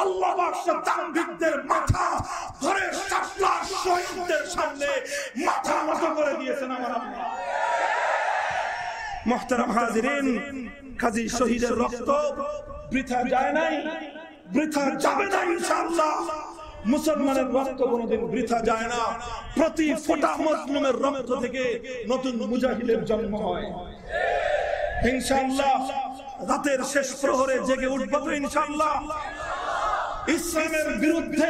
আল্লাহ বাদশা তানভীরদের মাথা ধরে শাপলার শহীদদের সামনে মাথা নত করে দিয়েছেন আমার আল্লাহ। মুহতারাম হাজিরিন, কাজী শহীদের রক্ত বৃথা যায় নাই, বৃথা যাবে না ইনশাআল্লাহ। মুসলমানের রক্ত কোনোদিন বৃথা যায় না। প্রতি ফোঁটা মুসলিমের রক্ত থেকে নতুন মুজাহিদের জন্ম হয় ইনশাআল্লাহ। রাতের শেষ প্রহরে জেগে উঠব তো ইনশাআল্লাহ। ইসলামের বিরুদ্ধে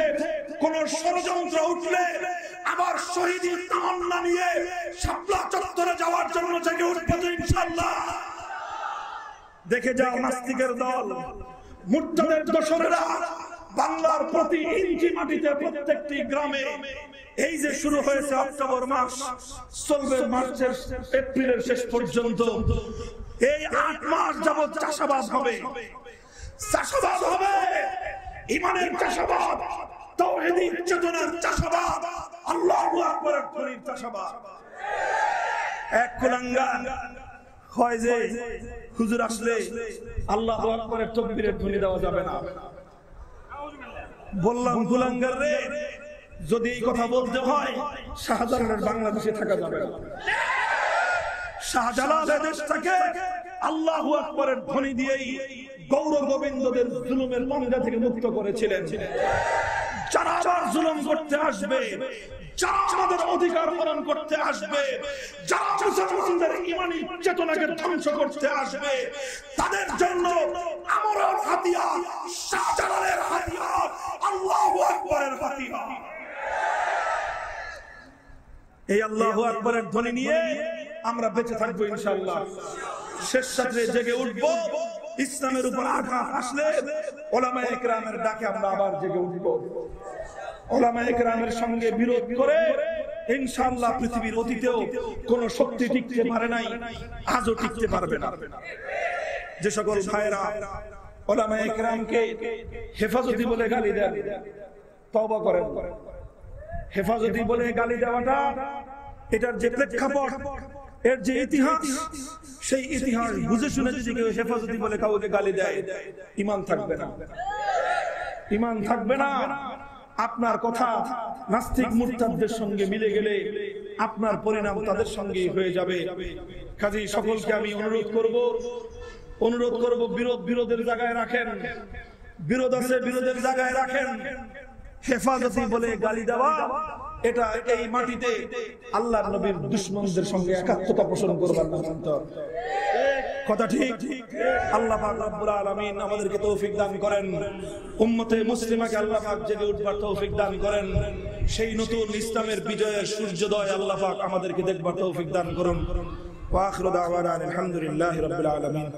কোন ষড়যন্ত্র উঠলে আবার শহীদের তামান্না নিয়ে শাপলা চত্বরে যাওয়ার জন্য জেগে উঠব তো ইনশাআল্লাহ। দেখে যাও নাস্তিকের দল, মুরতাদের দোসরেরা বাংলার প্রতি ইঞ্চি মাটিতে, প্রত্যেকটি গ্রামে এই যে শুরু হয়েছে অক্টোবর মাস, চলবে মার্চের এপ্রিলের শেষ পর্যন্ত, এই 8 মাস যাবত চাষাবাদ হবে, চাষাবাদ হবে, ইমানের চাষাবাদ, তাওহীদী চেতনার চাষাবাদ, আল্লাহু আকবারের ধ্বনির চাষাবাদ। এক কুলাঙ্গার হয় যে হুজুর আসলে আল্লাহু আকবারের তাকবীরের ধ্বনি দেওয়া যাবে না। বললাম কুলাঙ্গার রে, যদি এই কথা বলতে হয় শাহজালালের বাংলাদেশে থাকা যাবে না। শাহজালাল দেশ থেকে আল্লাহু আকবারের ধ্বনি দিয়েই গৌর গোবিন্দদের জুলুমের পাঞ্জা থেকে মুক্ত করেছিলেন। যারা আবার জুলুম করতে আসবে, যারা আমাদের অধিকার হরণ করতে আসবে, যারা মুসলমানদের ঈমানি চেতনাকে ধ্বংস করতে আসবে, তাদের জন্য আমরের হাতিয়ার, শাহজালালের হাতিয়ার, আল্লাহু আকবারের হাতিয়ার। এই আল্লাহু আকবারের ধ্বনি নিয়ে আমরা বেঁচে থাকবো ইনশাআল্লাহ। শেষ সাথে জেগে উঠবো, ইসলামের উপর আঘাত আসলে উলামায়ে কেরামের ডাকে আমরা আবার জেগে উঠবো। উলামায়ে কেরামের সঙ্গে বিরোধ করে ইনশাআল্লাহ পৃথিবীর অতীতেও কোন শক্তি টিকতে পারে নাই, আজও টিকতে পারবে না। যে সকল ভাইরা উলামায়ে কেরামকে হেফাজতি বলে গালি দেন, তওবা করেন। হেফাজতি বলে গালি দেওয়াটা, এটার যে প্রেক্ষাপট, এর যে ইতিহাস, সেই ইতিহাস বুঝে শুনে যদি কেউ হেফাজতি বলে কাউকে গালি দেয়, ঈমান থাকবে না, ঈমান থাকবে না। আপনার কথা নাস্তিক মুরতাদদের সঙ্গে মিলে গেলে আপনার পরিণাম তাদের সঙ্গেই হয়ে যাবে। কাজেই সকলকে আমি অনুরোধ করব বিরোধের জায়গায় রাখেন, বিরোধ আছে বিরোধের জায়গায় রাখেন। হেফাজতি বলে গালি দেওয়া, এটা এই মাটিতে আল্লাহর নবীর দুশমনদের সঙ্গে একাত্মতা পোষণ করবার নামান্তর। কথা ঠিক? আল্লাহ পাক রব্বুল আলামিন আমাদেরকে তৌফিক দান করেন, উম্মতে মুসলিমাকে আল্লাহ পাক জেগে উঠবার তৌফিক দান করেন, সেই নতুন ইসলামের বিজয়ের সূর্যোদয় আল্লাহ পাক আমাদেরকে দেখবার তৌফিক দান করুন। ওয়া আখিরু দাওয়ানা আলহামদুলিল্লাহি রাব্বিল আলামিন।